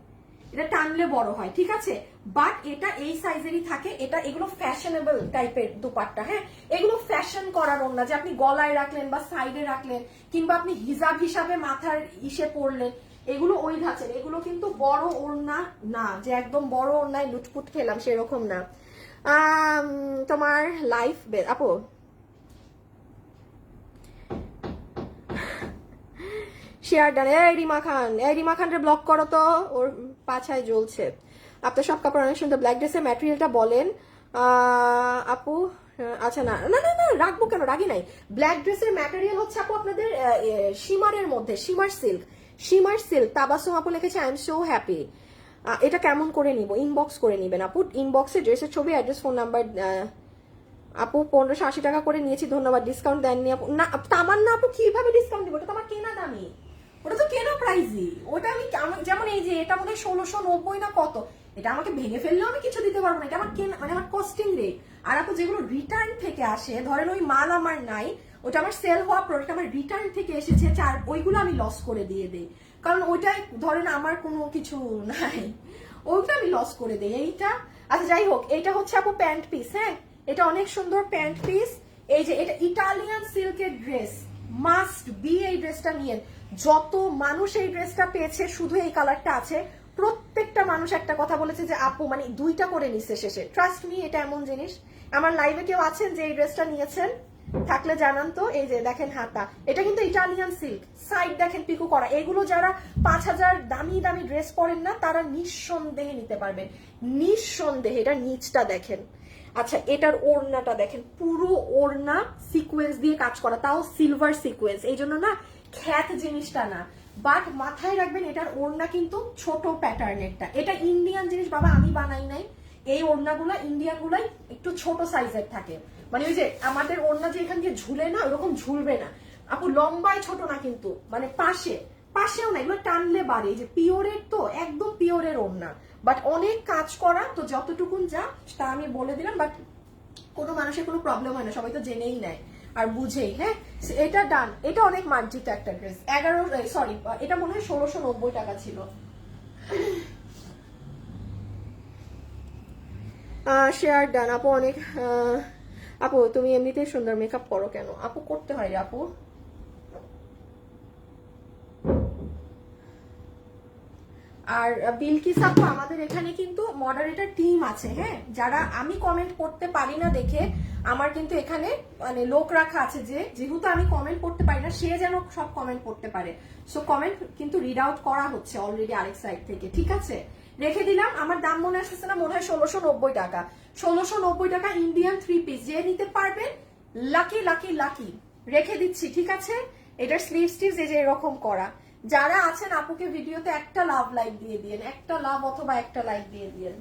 এটা টানলে বড় হয়, ঠিক আছে। বাট এটা এই সাইজেরই থাকে। এটা এগুলো ফ্যাশনেবল টাইপের দুপাট্টা। হ্যাঁ, এগুলো ফ্যাশন করার ওড়না, যে আপনি গলায় রাখলেন বা সাইডে রাখলেন, কিংবা আপনি হিজাব হিসাবে মাথার ইসে পরলেন, এগুলো ওই ধাঁচের। এগুলো কিন্তু বড় ওড়না না, যে একদম বড় ওড়নায় লুটপুট খেলাম সেরকম না। তোমার লাইফ আপু, শেয়ার ডান। এই রিমা খান, এই রিমা খান রে ব্লক করো তো, ওর পাছায় জ্বলছে। আপনার সব কাপড় অনেক সুন্দর। ব্ল্যাক ড্রেসের ম্যাটেরিয়ালটা বলেন আপু। আচ্ছা, না না না না, রাখবো কেন, রাগি নাই। ব্ল্যাক ড্রেসের ম্যাটেরিয়াল হচ্ছে আপু আপনাদের শিমারের মধ্যে, shimmer silk, shimmer silk. Tabassum আপু লিখেছে আই এম সো হ্যাপি। এটা কেমন করে নিব, ইনবক্স করে নিবেন আপু। ইনবক্সে ড্রেসের ছবি, অ্যাড্রেস, ফোন নাম্বার। আপু 1580 টাকা করে নিয়েছি, ধন্যবাদ। ডিসকাউন্ট দেননি আপু? না তামান্না আপু, কিভাবে ডিসকাউন্ট দিব, ওটা তো আমার কেনা দামি, ওটা তো কেনা প্রাইসই। ওটা আমি যেমন এই যে এটা মনে হয় 1690 না কত, এটা আমাকে ভেঙে ফেললেও আমি কিছু দিতে পারবো না, এটা আমার কেনা, মানে আমার কস্টিং রেট। আর আপু যেগুলো রিটার্ন থেকে আসে, ধরেন ওই মাল আমার নাই, ওটা আমার সেল হওয়া প্রোডাক্ট আমার রিটার্ন থেকে এসেছে, ওইগুলো আমি লস করে দিয়ে দিই, কারণ ওইটাই ধরেন আমার কোনো কিছু নাই, ওইটা আমি লস করে দিই। এইটা আচ্ছা যাই হোক, এটা হচ্ছে আপু প্যান্ট পিস। হ্যাঁ, এটা অনেক সুন্দর প্যান্ট পিস। এই যে এটা ইটালিয়ান সিল্কের ড্রেস, মাস্ট বি এই ড্রেসটা নিয়ে। যত মানুষ এই ড্রেসটা পেয়েছে, শুধু এই কালারটা আছে, প্রত্যেকটা মানুষ একটা কথা বলেছে যে আপু মানে 2টা করে নিচ্ছে শেষে। ট্রাস্ট মি, এটা এমন জিনিস। আমার লাইভে কেউ আছেন যে এই ড্রেসটা নিয়েছেন, থাকলে জানান তো। এই যে দেখেন হাতা, এটা কিন্তু ইটালিয়ান সিল্ক, সাইড দেখেন পিকো করা। এগুলো যারা 5000 দামি দামি ড্রেস পরেন না, তারা নিঃসন্দেহে নিতে পারবেন, নিঃসন্দেহে। এটা নিচটা দেখেন। আচ্ছা, এটার ওড়নাটা দেখেন, পুরো ওড়না সিকোয়েন্স দিয়ে কাজ করা, তাও সিলভার সিকোয়েন্স, এই জন্য না খ্যাত জিনিসটা না। বাট মাথায় রাখবেন, এটার ওড়না কিন্তু ছোট প্যাটার্নেরটা। এটা ইন্ডিয়ান জিনিস বাবা, আমি বানাই নাই। এই ওড়নাগুলো ইন্ডিয়ান গুলাই একটু ছোট সাইজের থাকে, মানে ওই যে আমাদের ওড়না যে এখান দিয়ে ঝুলে না, ওরকম ঝুলবে না আপু। লম্বায় ছোট না কিন্তু, মানে পাশেও না, এগুলো টানলে বাড়ে। এই যে পিওরের, তো একদম পিওরের ওড়না, বাট অনেক কাজ করা। তো যতটুকুন যা তা আমি বলে দিলাম, বাট কোনো মানুষের কোনো প্রবলেম হয় না, সবাই তো জেনেই নেয় আর বুঝেই। হ্যাঁ, এটা ডান। এটা অনেক মার্জিত একটা ড্রেস। 11 এটা মনে হয় 1690 টাকা ছিল। শেয়ার ডান আপু। অনেক আপু তুমি এমনিতেই সুন্দর, মেকআপ করো কেন আপু? করতে হয় আপু। আর বিলকিস আপু, আমাদের এখানে কিন্তু মডারেটর টিম আছে। হ্যাঁ, যারা আমি কমেন্ট করতে পারি না দেখে, আমার কিন্তু এখানে মানে লোক রাখা আছে, যে যেহেতু আমি কমেন্ট করতে পারি না, সে যেন সব কমেন্ট করতে পারে। সো কমেন্ট কিন্তু রিড আউট করা হচ্ছে অলরেডি আরেক সাইড থেকে, ঠিক আছে। রেখে দিলাম। আমার দাম মনে আসছে না, মনে হয় 1690 টাকা। 1690 টাকা ইন্ডিয়ান 3 পিস, যে নিতে পারবেন লাকি লাকি লাকি। রেখে দিচ্ছি, ঠিক আছে। এটার স্লিভস এই যে এরকম করা। যারা আছেন আপুকে ভিডিওতে একটা লাভ লাইক দিয়ে দিয়েন, একটা লাভ অথবা একটা লাইক দিয়ে দিয়েন।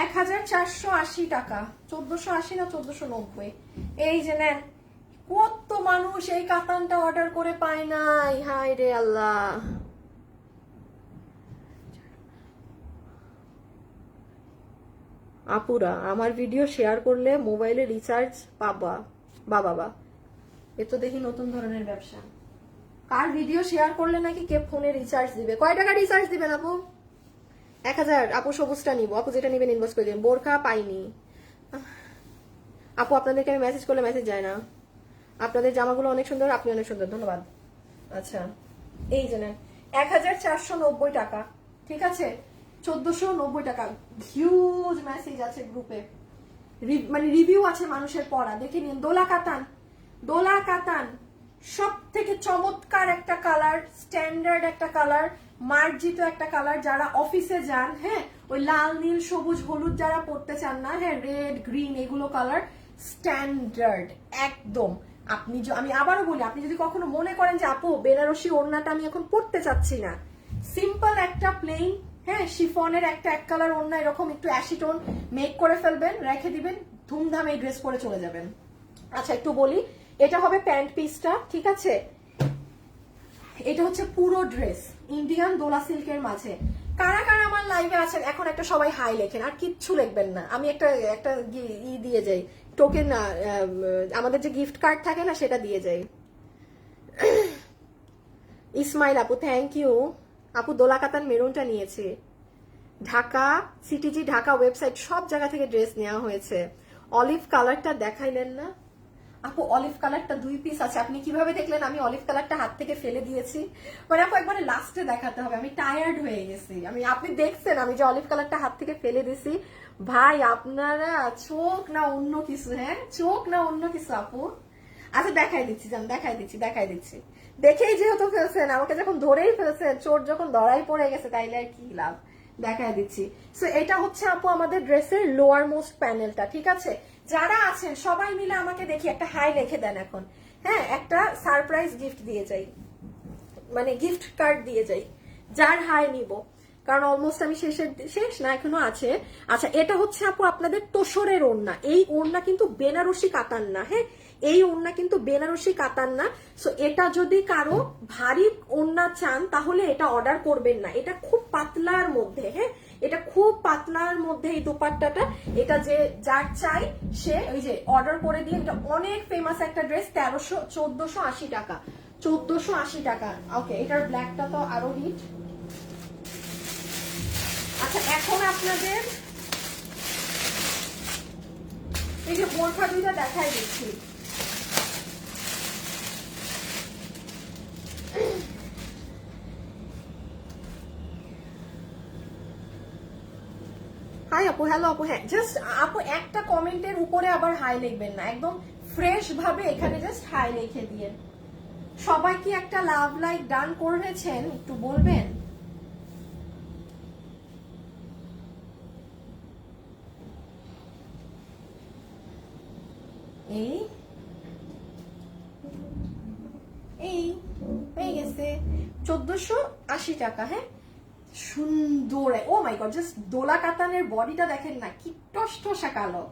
1480 টাকা, 1480 না 1490। এই যে নেন, কত মানুষ এই কাতানটা অর্ডার করে পায় নাই, হায় রে আল্লাহ। আপুরা আমার ভিডিও শেয়ার করলে মোবাইলে রিচার্জ পাবা, বাবা এ তো দেখি নতুন ধরনের ব্যবসা। কার ভিডিও শেয়ার করলে নাকি কে ফোনে রিচার্জ দিবে? কয় টাকা রিচার্জ দিবেন আপু? 1000। আপু সবুজটা নিবো, আপু যেটা নিবেন ইনবক্স করে দিন। বোরখা পাইনি আপু, আপনাদেরকে আমি মেসেজ করলে মেসেজ যায় না। আপনাদের জামাগুলো অনেক সুন্দর, আপনি অনেক সুন্দর, ধন্যবাদ। আচ্ছা এই যে নেন, 1490 টাকা, ঠিক আছে, 1490 টাকা। হিউজ মেসেজ আছে গ্রুপে, মানে রিভিউ আছে মানুষের পড়া, দেখে নিন। দোলা কাতান, দোলা কাতান সব থেকে চমৎকার একটা কালার, স্ট্যান্ডার্ড একটা কালার, মার্জিত একটা কালার। যারা অফিসে যান, হ্যাঁ, ওই লাল নীল সবুজ হলুদ যারা পড়তে চান না, হ্যাঁ, রেড গ্রিন এগুলো কালার স্ট্যান্ডার্ড একদম। আপনি আমি আবারও বলি, আপনি যদি কখনো মনে করেন যে আপু বেনারসি ওড়নাটা আমি এখন পড়তে চাচ্ছি না, সিম্পল একটা প্লেন, হ্যাঁ, শিফনের একটা এক কালার ওড়না এরকম একটু অ্যাশি টোন মেক করে ফেলবেন, রেখে দিবেন, ধুমধাম এই ড্রেস পরে চলে যাবেন। আচ্ছা একটু বলি, এটা হবে প্যান্ট পিসটা, ঠিক আছে, এটা হচ্ছে পুরো ড্রেস ইন্ডিয়ান দোলা সিল্কের মাঝে। কারা কারা আমার লাইভে আছেন এখন একটা সবাই হাই লেখেন, আর কিচ্ছু লিখবেন না, আমি একটা ই দিয়ে যাই, টোকেন, আমাদের যে গিফট কার্ড থাকে না সেটা দিয়ে যাই। ইসমাইল আপু থ্যাংক ইউ আপু। দোলা কাতান মেরুনটা নিয়েছি, ঢাকা সিটিজি ঢাকা ওয়েবসাইট সব জায়গা থেকে ড্রেস নেওয়া হয়েছে। অলিভ কালারটা দেখাইলেন না আপু? অলিভ কালারটা 2 পিস আছে। আপনি কিভাবে দেখলেন আমি অলিভ কালারটা হাত থেকে ফেলে দিয়েছি? মানে আপু একবারে লাস্টে দেখাতে হবে, আমি টায়ার্ড হয়ে গেছি। আপনি দেখছেন আমি যে অলিভ কালারটা হাত থেকে ফেলে দিছি? ভাই আপনারা চোখ না অন্য কিছু, হ্যাঁ, চোখ না অন্য কিছু আপু। আচ্ছা দেখাই দিচ্ছি, জান দেখাই দিচ্ছি। দেখেই যেহেতু ফেলছেন, আমাকে যখন ধরেই ফেলছেন, চোর যখন ধরাই পড়ে গেছে, তাইলে আর কি লাভ, দেখাই দিচ্ছি। সো এটা হচ্ছে আপু আমাদের ড্রেসের লোয়ার মোস্ট প্যানেলটা, ঠিক আছে। যারা আছেন সবাই মিলে আমাকে দেখি একটা হাই লিখে দেন এখন, হ্যাঁ, একটা সারপ্রাইজ গিফট দিয়ে যাই, মানে গিফট কার্ড দিয়ে যাই, যার হাই নিব, কারণ অলমোস্ট আমি শেষ না, এখনো আছে। আচ্ছা এটা হচ্ছে আপু আপনাদের তোসরের ওড়না। এই ওড়না কিন্তু বেনারসি কাতান না, হ্যাঁ, এই ওড়না কিন্তু বেনারসি কাতান না। সো এটা যদি কারো ভারী ওড়না চান তাহলে এটা অর্ডার করবেন না, এটা খুব পাতলার মধ্যে, হ্যাঁ, এটা খুব পাতলার মধ্যে এই দোপাট্টাটা। এটা যে যার চাই সে ওই যে অর্ডার করে দিয়ে, এটা অনেক ফেমাস একটা ড্রেস, 1480 টাকা, 1480 টাকা। ওকে, এটার ব্ল্যাকটা তো আরো হিট। আচ্ছা এখন আপনাদের এই যে বোরখা দুইটা দেখাই দিচ্ছি। হাই আপু, হ্যালো আপু, হ্যাঁ জাস্ট আপু একটা কমেন্টের উপরে আবার হাই লিখবেন না, একদম ফ্রেশ ভাবে এখানে জাস্ট হাই লিখে দিয়ে। সবাই কি একটা লাভ লাইক ডান করেছেন একটু বলবেন? এই এই হয়ে গেছে 1480 টাকা, হ্যাঁ, সুন্দর। ও মাই গড, জাস্ট দোলা কাতানের বডিটা দেখেন না, কি টসটসা কালো।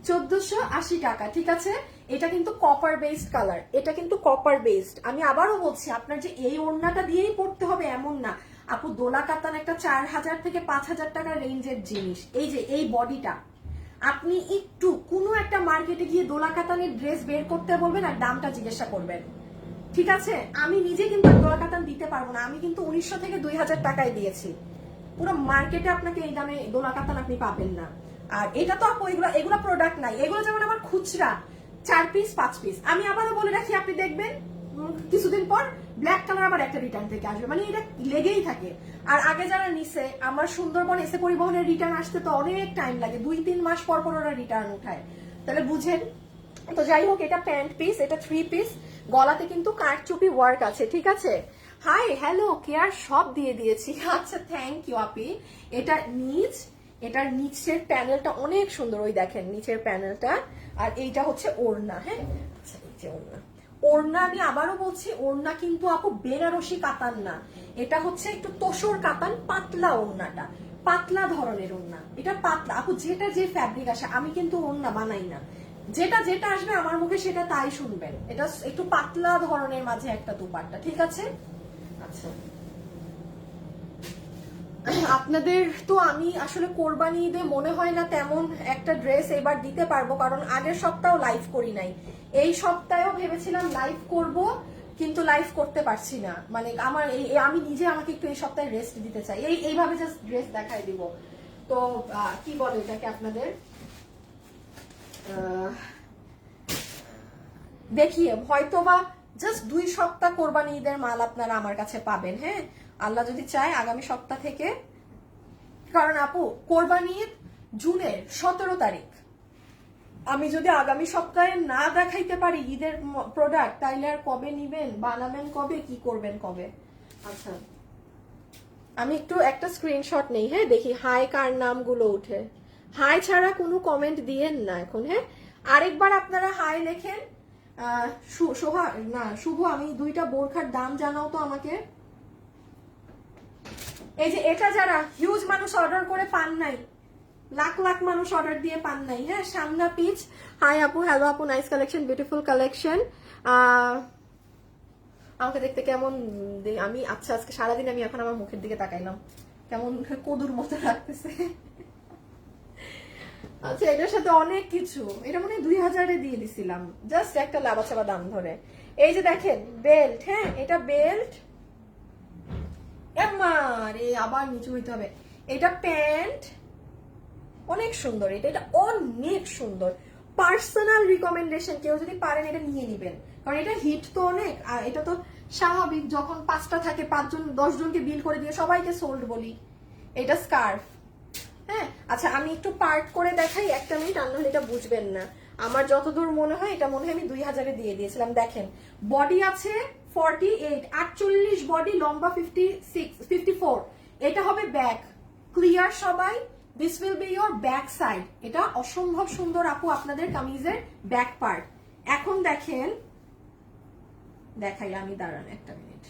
1480 টাকা, ঠিক আছে। এটা কিন্তু কপার বেসড কালার, এটা কিন্তু কপার বেসড। আমি আবারও বলছি, আপনার যে এই ওড়নাটা দিয়েই পড়তে হবে এমন না আপু। দোলা কাতান একটা 4000 থেকে 5000 টাকার রেঞ্জের জিনিস। এই যে এই বডিটা, আপনি একটু কোনো একটা মার্কেটে গিয়ে দোলা কাতানের ড্রেস বের করতে বলবেন আর দামটা জিজ্ঞাসা করবেন, ঠিক আছে। আমি নিজে কিন্তু দোলা কাতান দিতে পারবো না, আমি কিন্তু 1900 থেকে 2000 টাকায় দিয়েছি। পুরো মার্কেটে আপনাকে এই দামে দোলা কাতান আপনি পাবেন না। আর এটা তো আপু এগুলো প্রোডাক্ট নাই, এগুলো যেমন আমার খুচরা 4 পিস 5 পিস। আমি আবারও বলে রাখি, আপনি দেখবেন কিছুদিন পর ব্ল্যাক কালার আবার একটা রিটার্ন থেকে আসবে, মানে এটা লেগেই থাকে। আর আগে যারা নিছে, আমার সুন্দরবন এসে পরিবহনের রিটার্ন আসতে তো অনেক টাইম লাগে, 2-3 মাস পর পর ওরা রিটার্ন উঠায়, তাহলে বুঝেন। তো যাই হোক, এটা প্যান্ট পিস, এটা 3 পিস, গলাতে কিন্তু কারচুপি ওয়ার্ক আছে, ঠিক আছে। হাই হ্যালো কেয়ার সব দিয়ে দিয়েছি। আচ্ছা থ্যাংক ইউ আপি। এটা এটার নিচের প্যানেলটা অনেক সুন্দর, ওই দেখেন নিচের প্যানেলটা। আর এইটা হচ্ছে ওড়না, হ্যাঁ, আচ্ছা এই যে ওড়না আমি আবারও বলছি, ওড়না কিন্তু আপু বেনারসি কাতান না, এটা হচ্ছে একটু তোসর কাতান, পাতলা ওড়নাটা, পাতলা ধরনের ওড়না, এটা পাতলা আপু, যেটা যে ফ্যাব্রিক আসে, আমি কিন্তু ওড়না বানাই না, যেটা যেটা আসবে আমার মুখে সেটা তাই শুনবেন। এটা একটু পাতলা ধরনের মাঝে একটা দুপাট্টা, ঠিক আছে? আচ্ছা, আপনাদের তো আমি আসলে কোরবানি ঈদে মনে হয় না তেমন একটা ড্রেস এবার দিতে পারবো, কারণ আগের সপ্তাহ লাইভ করি নাই, এই সপ্তাহেও ভেবেছিলাম লাইভ করব, কিন্তু লাইভ করতে পারছি না। মানে আমার আমি নিজে আমাকে একটু এই সপ্তাহে রেস্ট দিতে চাই, এইভাবে জাস্ট ড্রেস দেখাই দিব। তো কি বলে এটাকে আপনাদের, দেখিয়ে হয়তোবা জাস্ট 2 সপ্তাহ কোরবানি ঈদের মাল আপনারা আমার কাছে পাবেন। হ্যাঁ, আল্লাহ যদি চায় আগামী সপ্তাহ থেকে, কারণ আপু কোরবানি ঈদ জুনের 17 তারিখ, আমি যদি আগামী সপ্তাহে না দেখাইতে পারি ঈদের প্রোডাক্ট, তাইলে আর কবে নিবেন, বানাবেন কবে, কি করবেন কবে? আচ্ছা, আমি একটু একটা স্ক্রিনশট নেই। হ্যাঁ, দেখি হাই কার নামগুলো উঠে। হাই ছাড়া কোনো কমেন্ট দিয়েন না এখন। হ্যাঁ, আরেকবার আপনারা হাই লেখেন। সোহা না শুভ, আমি 2টা বোরখার দাম জানাও তো আমাকে। এই যে এটা যারা হিউজ মানুষ অর্ডার করে পান নাই, লাখ লাখ মানুষ অর্ডার দিয়ে পান নাই। হ্যাঁ, সামনা পিচ। হাই আপু, হ্যালো আপু, নাইস কালেকশন, বিউটিফুল কালেকশন। আমাকে দেখতে কেমন, আমি আচ্ছা আজকে সারাদিন আমি এখন আমার মুখের দিকে তাকাইলাম, কেমন কদুর মতো লাগতেছে। আচ্ছা, এটার সাথে অনেক কিছু, এটা মনে হয় 2000-এ দিয়ে দিছিলাম, জাস্ট একটা লাভা চাবা দাম ধরে। এই যে দেখেন বেল্ট, হ্যাঁ এটা বেল্ট, এমারে আবার নিচু হইতে হবে। এটা প্যান্ট, অনেক সুন্দর, এটা অনেক সুন্দর, পার্সোনাল রিকমেন্ডেশন, কেউ যদি পারেন এটা নিয়ে নিবেন, কারণ এটা হিট তো অনেক, আর এটা তো স্বাভাবিক যখন 5টা থাকে 5 জন 10 জনকে বিল করে দিয়ে সবাইকে সোল্ড বলি। এটা স্কার্ফ। হ্যাঁ, আচ্ছা আমি একটু পার্ট করে দেখাই, একটা মিনিট, আর নাহলে এটা বুঝবেন না। আমার যতদূর মনে হয় এটা মনে হয় আমি 2000-এ দিয়ে দিয়েছিলাম। দেখেন বডি আছে 48, 48 বডি, লম্বা 54। এটা হবে ব্যাক, ক্লিয়ার সবাই, this will be your back side. এটা অসম্ভব সুন্দর আপু আপনাদের কামিজের ব্যাক পার্ট। এখন দেখেন, দেখাই আমি, দাঁড়ান একটা মিনিট,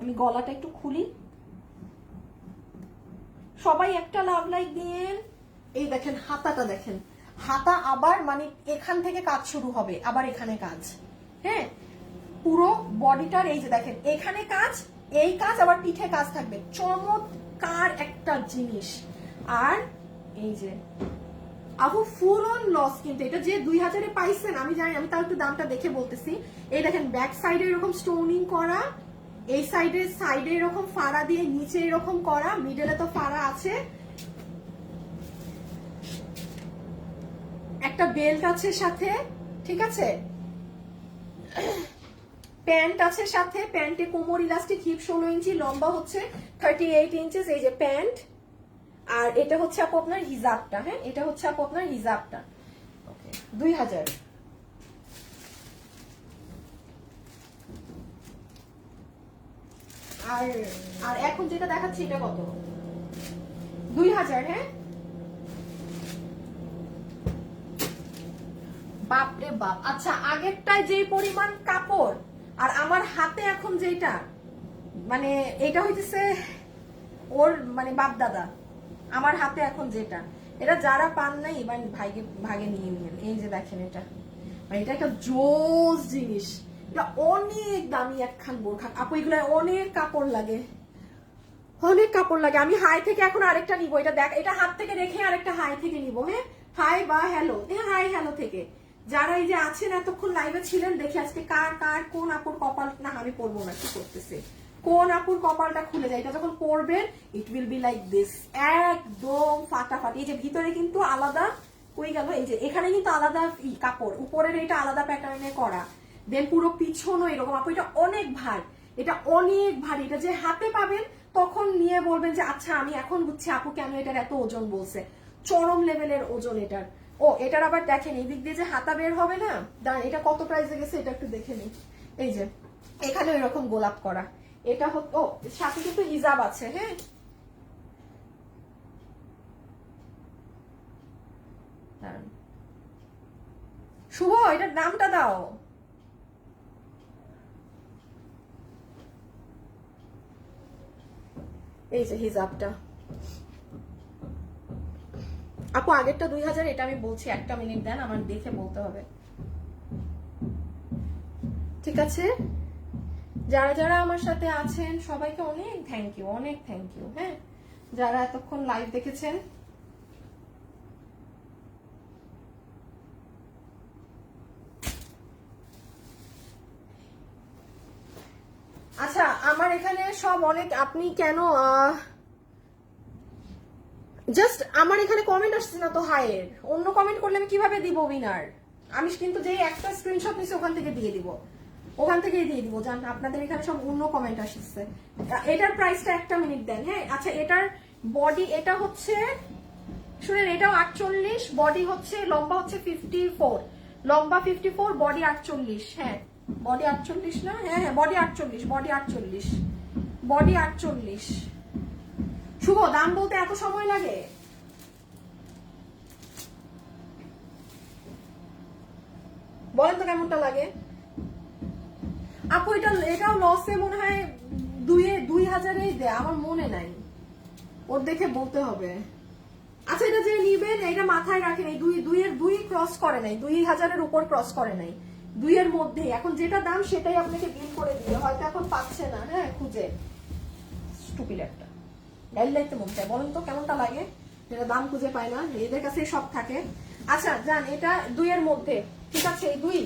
আমি গলাটা একটু খুলি, সবাই একটা লাভ লাইক দিয়েন। এই দেখেন হাতাটা দেখেন, হাতা আবার মানে এখান থেকে কাজ শুরু হবে, আবার এখানে কাজ। হ্যাঁ, পুরো বডিটার এই যে দেখেন এখানে কাজ, এই কাজ, আবার পিঠে কাজ থাকবে, চমৎকার একটা জিনিস। আর এই যে আপু ফুল অন লস, কিন্তু এটা যে 2000-এ পাইছেন আমি জানি, আমি তাও একটু দামটা দেখে বলতেছি। এই দেখেন ব্যাক সাইডে এরকম স্টোনিং করা, এই সাইডে এরকম ফাড়া দিয়ে, নিচে এরকম করা, মিডলে তো ফাড়া আছে, একটা বেল্ট আছে সাথে, ঠিক আছে, প্যান্ট আছে সাথে, প্যান্টে কোমর ইলাস্টিক, হিপ 16 ইঞ্চি, লম্বা হচ্ছে 38 ইঞ্চেস, এই যে প্যান্ট। আর এটা হচ্ছে আপু আপনার হিজাবটা। হ্যাঁ, এটা হচ্ছে আপু আপনার হিজাবটা, 2000। আর আর এখন যেটা দেখাচ্ছি এটা কত, 2000। হ্যাঁ, বাপরে বাপ। আচ্ছা, আগেরটায় যে পরিমাণ কাপড় আর আমার হাতে এখন যেটা, মানে এটা হইতেছে ওর মানে বাপ দাদা, আমার হাতে এখন যেটা, এটা যারা পান নাই এবার ভাগে নিয়ে নিন। এই যে দেখেন এটা, মানে এটা একটা জোস জিনিস, এটা অনেক দামি একখান বোরখা আপু, এগুলো অনেক কাপড় লাগে, অনেক কাপড় লাগে। আমি হাই থেকে এখন আরেকটা নিবো, এটা দেখ, এটা হাত থেকে রেখে আরেকটা হাই থেকে নিবো। হ্যাঁ, হাই বা হ্যালো, হ্যাঁ হাই হ্যালো থেকে যারা এই যে আছেন এতক্ষণ লাইভে ছিলেন, দেখি আজকে কার কার কোন আপুর কপাল, না আমি পরবো না, কি করতেছে, কোন আপুর কপালটা খুলে যায়, এটা যখন পরবেন it will be like this, একদম ফাটাফাটি। এই যে ভিতরে কিন্তু আলাদা, কই গেল, এই যে এখানে কিন্তু আলাদা কাপড়, উপরের এটা আলাদা প্যাটার্নে করা, দেন পুরো পিছনও এরকম। আপু এটা অনেক ভার, এটা অনেক ভারী, এটা যে হাতে পাবেন তখন নিয়ে বলবেন যে আচ্ছা আমি এখন বুঝছি আপু কেন এটার এত ওজন বলছে, চরম লেভেলের ওজন এটার। ও এটার আবার দেখেন এই দিক দিয়ে যে হাতা বের হবে না, দাঁড়ান এটা কত প্রাইসে গেছে এটা একটু দেখে নিই। এই যে এখানে এরকম গোলাপ করা, এটা ও সাথে কিন্তু হিজাব আছে। হ্যাঁ, শুভ এটার নামটা দাও, এই যে হিজাবটা আপু, আগেরটা 2000, এটা আমি বলছি, একটা মিনিট দেন, আমার দেখে বলতে হবে, ঠিক আছে? যারা যারা আমার সাথে আছেন সবাইকে অনেক থ্যাংক ইউ, অনেক থ্যাংক ইউ। হ্যাঁ, যারা এতক্ষণ লাইভ দেখেছেন, আচ্ছা আমার এখানে সব অনেক, আপনি কেন জাস্ট আমার এখানে কমেন্ট আসছে না তো হাইয়ের, অন্য কমেন্ট করলে আমি কিভাবে দিব উইনার? আমি কিন্তু যেই একটা স্ক্রিনশট নিছি ওখান থেকে দিয়ে দিব, ওখান থেকেই দিয়ে দিব, জান আপনাদের এখানে সব অন্য কমেন্ট আসছে। এটার প্রাইসটা একটা মিনিট দেন। হ্যাঁ আচ্ছা, এটার বডি এটা হচ্ছে, শুনেন, এটাও 48, বডি হচ্ছে, লম্বা হচ্ছে 54, লম্বা 54, বডি 48। হ্যাঁ বডি 48 না? হ্যাঁ হ্যাঁ বডি 48, বডি 48, বডি 48। শুভ, দাম বলতে এত সময় লাগে? বলেন তো কেমনটা লাগে আপু? এটাও লসে মনে হয় 2000-এই দেয়, আমার মনে নাই, ওর দেখে বলতে হবে। আচ্ছা এটা যে নিবেন এটা মাথায় রাখেন, এই দুই ক্রস করে নাই, 2000-এর উপর ক্রস করে নাই, 2-এর মধ্যে। এখন যেটা দাম সেটাই আপনাকে বিল করে দিবে, হয়তো এখন পাচ্ছে না। হ্যাঁ খুঁজে, স্টুপিড একটা গাইড লাইতে মন চায়। বলেন তো কেমনটা লাগে, যেটা দাম খুঁজে পায় না, এদের কাছেই সব থাকে। আচ্ছা জান, এটা 2-এর মধ্যে, ঠিক আছে? এই 2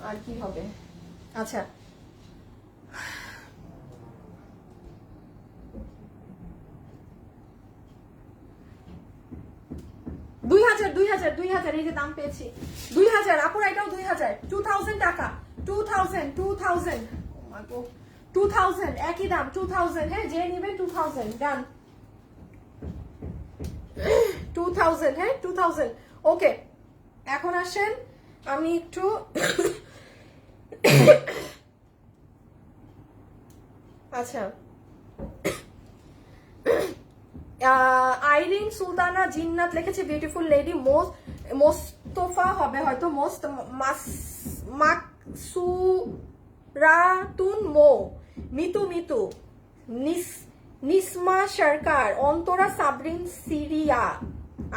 আর কি হবে? আচ্ছা দুই হাজার, এই যে দাম পেয়েছি 2000। আপুরা এটাও 2000, 2000 টাকা, 2000 একই দাম, 2000। হ্যাঁ যে নেবেন 2000 ডান, 2000। হ্যাঁ 2000। ওকে, এখন আসেন আমি একটু আচ্ছা আইরিন সুলতানা জিন্নাত লিখেছে বিউটিফুল লেডি, মোস্তফা হবে হয়তো, মাকসুরাতুন মো, মিতু মিতু, নিসমা সরকার, অন্তরা সাবরিন সিরিয়া,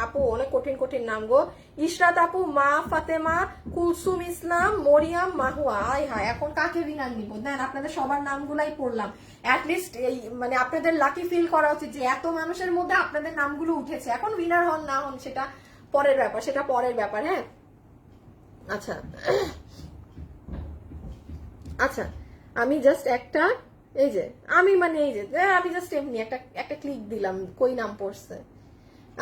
আপু অনেক কঠিন কঠিন নাম গো, ইশরাত আপু, মা ফাতেমা, কুলসুম ইসলাম, মরিয়াম মাহুয়া। আয় হায়, এখন কাকে বিনার নিব? দেন আপনাদের সবার নামগুলাই পড়লাম, অ্যাটলিস্ট এই মানে আপনাদের লাকি ফিল করা উচিত যে এত মানুষের মধ্যে আপনাদের নামগুলো উঠেছে। এখন উইনার হন না হন সেটা পরের ব্যাপার, সেটা পরের ব্যাপার। হ্যাঁ আচ্ছা আচ্ছা, আমি জাস্ট একটা, এই যে আমি মানে এই যে আমি জাস্ট এমনি একটা ক্লিক দিলাম, কই নাম পড়ছে?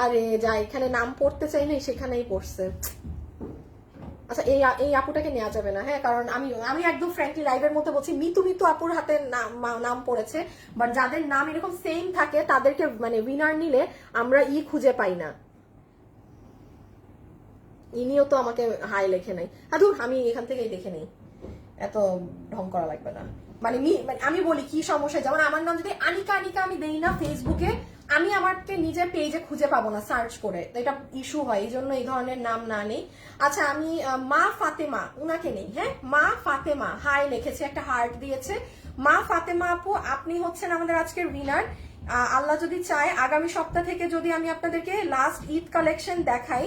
আরে যা, এখানে নাম পড়তে চাই না, সেখানেই পড়ছে। আচ্ছা এই আপুটাকে নেওয়া যাবে না। হ্যাঁ কারণ আমি একদম ফ্র্যাঙ্কলি লাইভের মধ্যে বলছি, মিতু মিতু আপুর হাতে নাম পড়েছে, বাট যাদের নাম এরকম সেম থাকে তাদেরকে মানে উইনার নিলে আমরা খুঁজে পাই না। ইনিও তো আমাকে হাই লেখে নাই, ধুর আমি এখান থেকেই দেখে নেই, এত ঢং করা লাগবে না। মানে আমি বলি কি সমস্যা, যেমন আমার নাম যদি আনিকা আনিকা আমি দেই না ফেসবুকে, আমি আমাকে নিজের পেজে খুঁজে পাবো না সার্চ করে, তো এটা ইস্যু হয়, এই জন্য এই ধরনের নাম না নেই। আচ্ছা আমি মা ফাতেমা, উনাকে নেই। হ্যাঁ মা ফাতেমা হাই লিখেছে, একটা হার্ট দিয়েছে। মা ফাতেমা আপু, আপনি হচ্ছেন আমাদের আজকের উইনার। আল্লাহ যদি চায় আগামী সপ্তাহ থেকে যদি আমি আপনাদেরকে লাস্ট ঈদ কালেকশন দেখাই,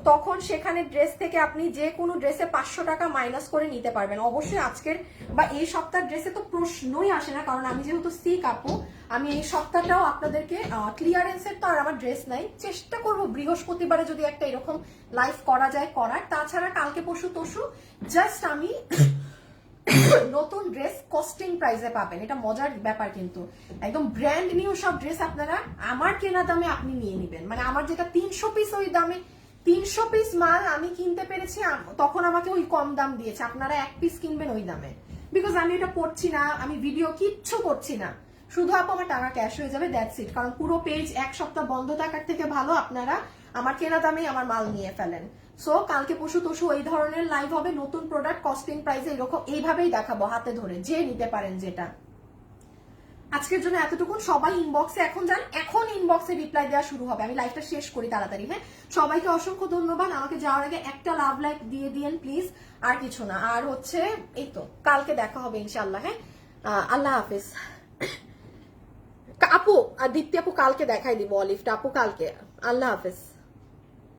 তখন সেখানে ড্রেস থেকে আপনি যে কোনো ড্রেসে 500 টাকা মাইনাস করে নিতে পারবেন। অবশ্যই আজকের বা এই সপ্তাহের ড্রেসে তো প্রশ্নই আসে না, কারণ আমি যেহেতু সিক আপু, আমি এই সপ্তাহটাও আপনাদেরকে ক্লিয়ারেন্সের তো আর আমার ড্রেস নাই, চেষ্টা করব বৃহস্পতিবারে যদি একটা এরকম লাইভ করা যায় করার। তাছাড়া কালকে পরশু তরশু জাস্ট আমি নতুন ড্রেস কস্টিং প্রাইসে পাবেন, এটা মজার ব্যাপার, কিন্তু একদম ব্র্যান্ড নিউ সব ড্রেস আপনারা আমার কেনা দামে আপনি নিয়ে নেবেন। মানে আমার যেটা 300 পিস, ওই দামে 300 পিস মাল আমি কিনতে পেরেছি, তখন আমাকে ওই কম দাম দিয়েছে, আপনারা 1 পিস কিনবেন ওই দামে, বিকজ আমি এটা পড়ছি না, আমি ভিডিও কিচ্ছু করছি না, শুধু আপু আমার টাকা ক্যাশ হয়ে যাবে, দ্যাটস ইট। কারণ পুরো পেজ 1 সপ্তাহ বন্ধ থাকার থেকে ভালো আপনারা আমার কেনা দামেই আমার মাল নিয়ে ফেলেন। সো কালকে পরশু তরশু এই ধরনের লাইভ হবে, নতুন প্রোডাক্ট কস্টিং প্রাইসে এরকম এইভাবেই দেখাবো হাতে ধরে, যে নিতে পারেন যেটা। আজকের জন্য এতটুকুন, সবাই ইনবক্সে এখন যান, এখন ইনবক্সে রিপ্লাই দেওয়া শুরু হবে, আমি লাইভটা শেষ করি তাড়াতাড়ি। হ্যাঁ সবাইকে অসংখ্য ধন্যবাদ, আমাকে যাওয়ার আগে একটা লাভ লাইক দিয়ে দিয়েন প্লিজ, আর কিছু না। আর হচ্ছে এই তো কালকে দেখা হবে ইনশাআল্লাহ। হ্যাঁ আল্লাহ হাফিজ। আর দীপ্তি আপু কালকে দেখাই দিব অলিভটা আপু কালকে। আল্লাহ হাফেজ।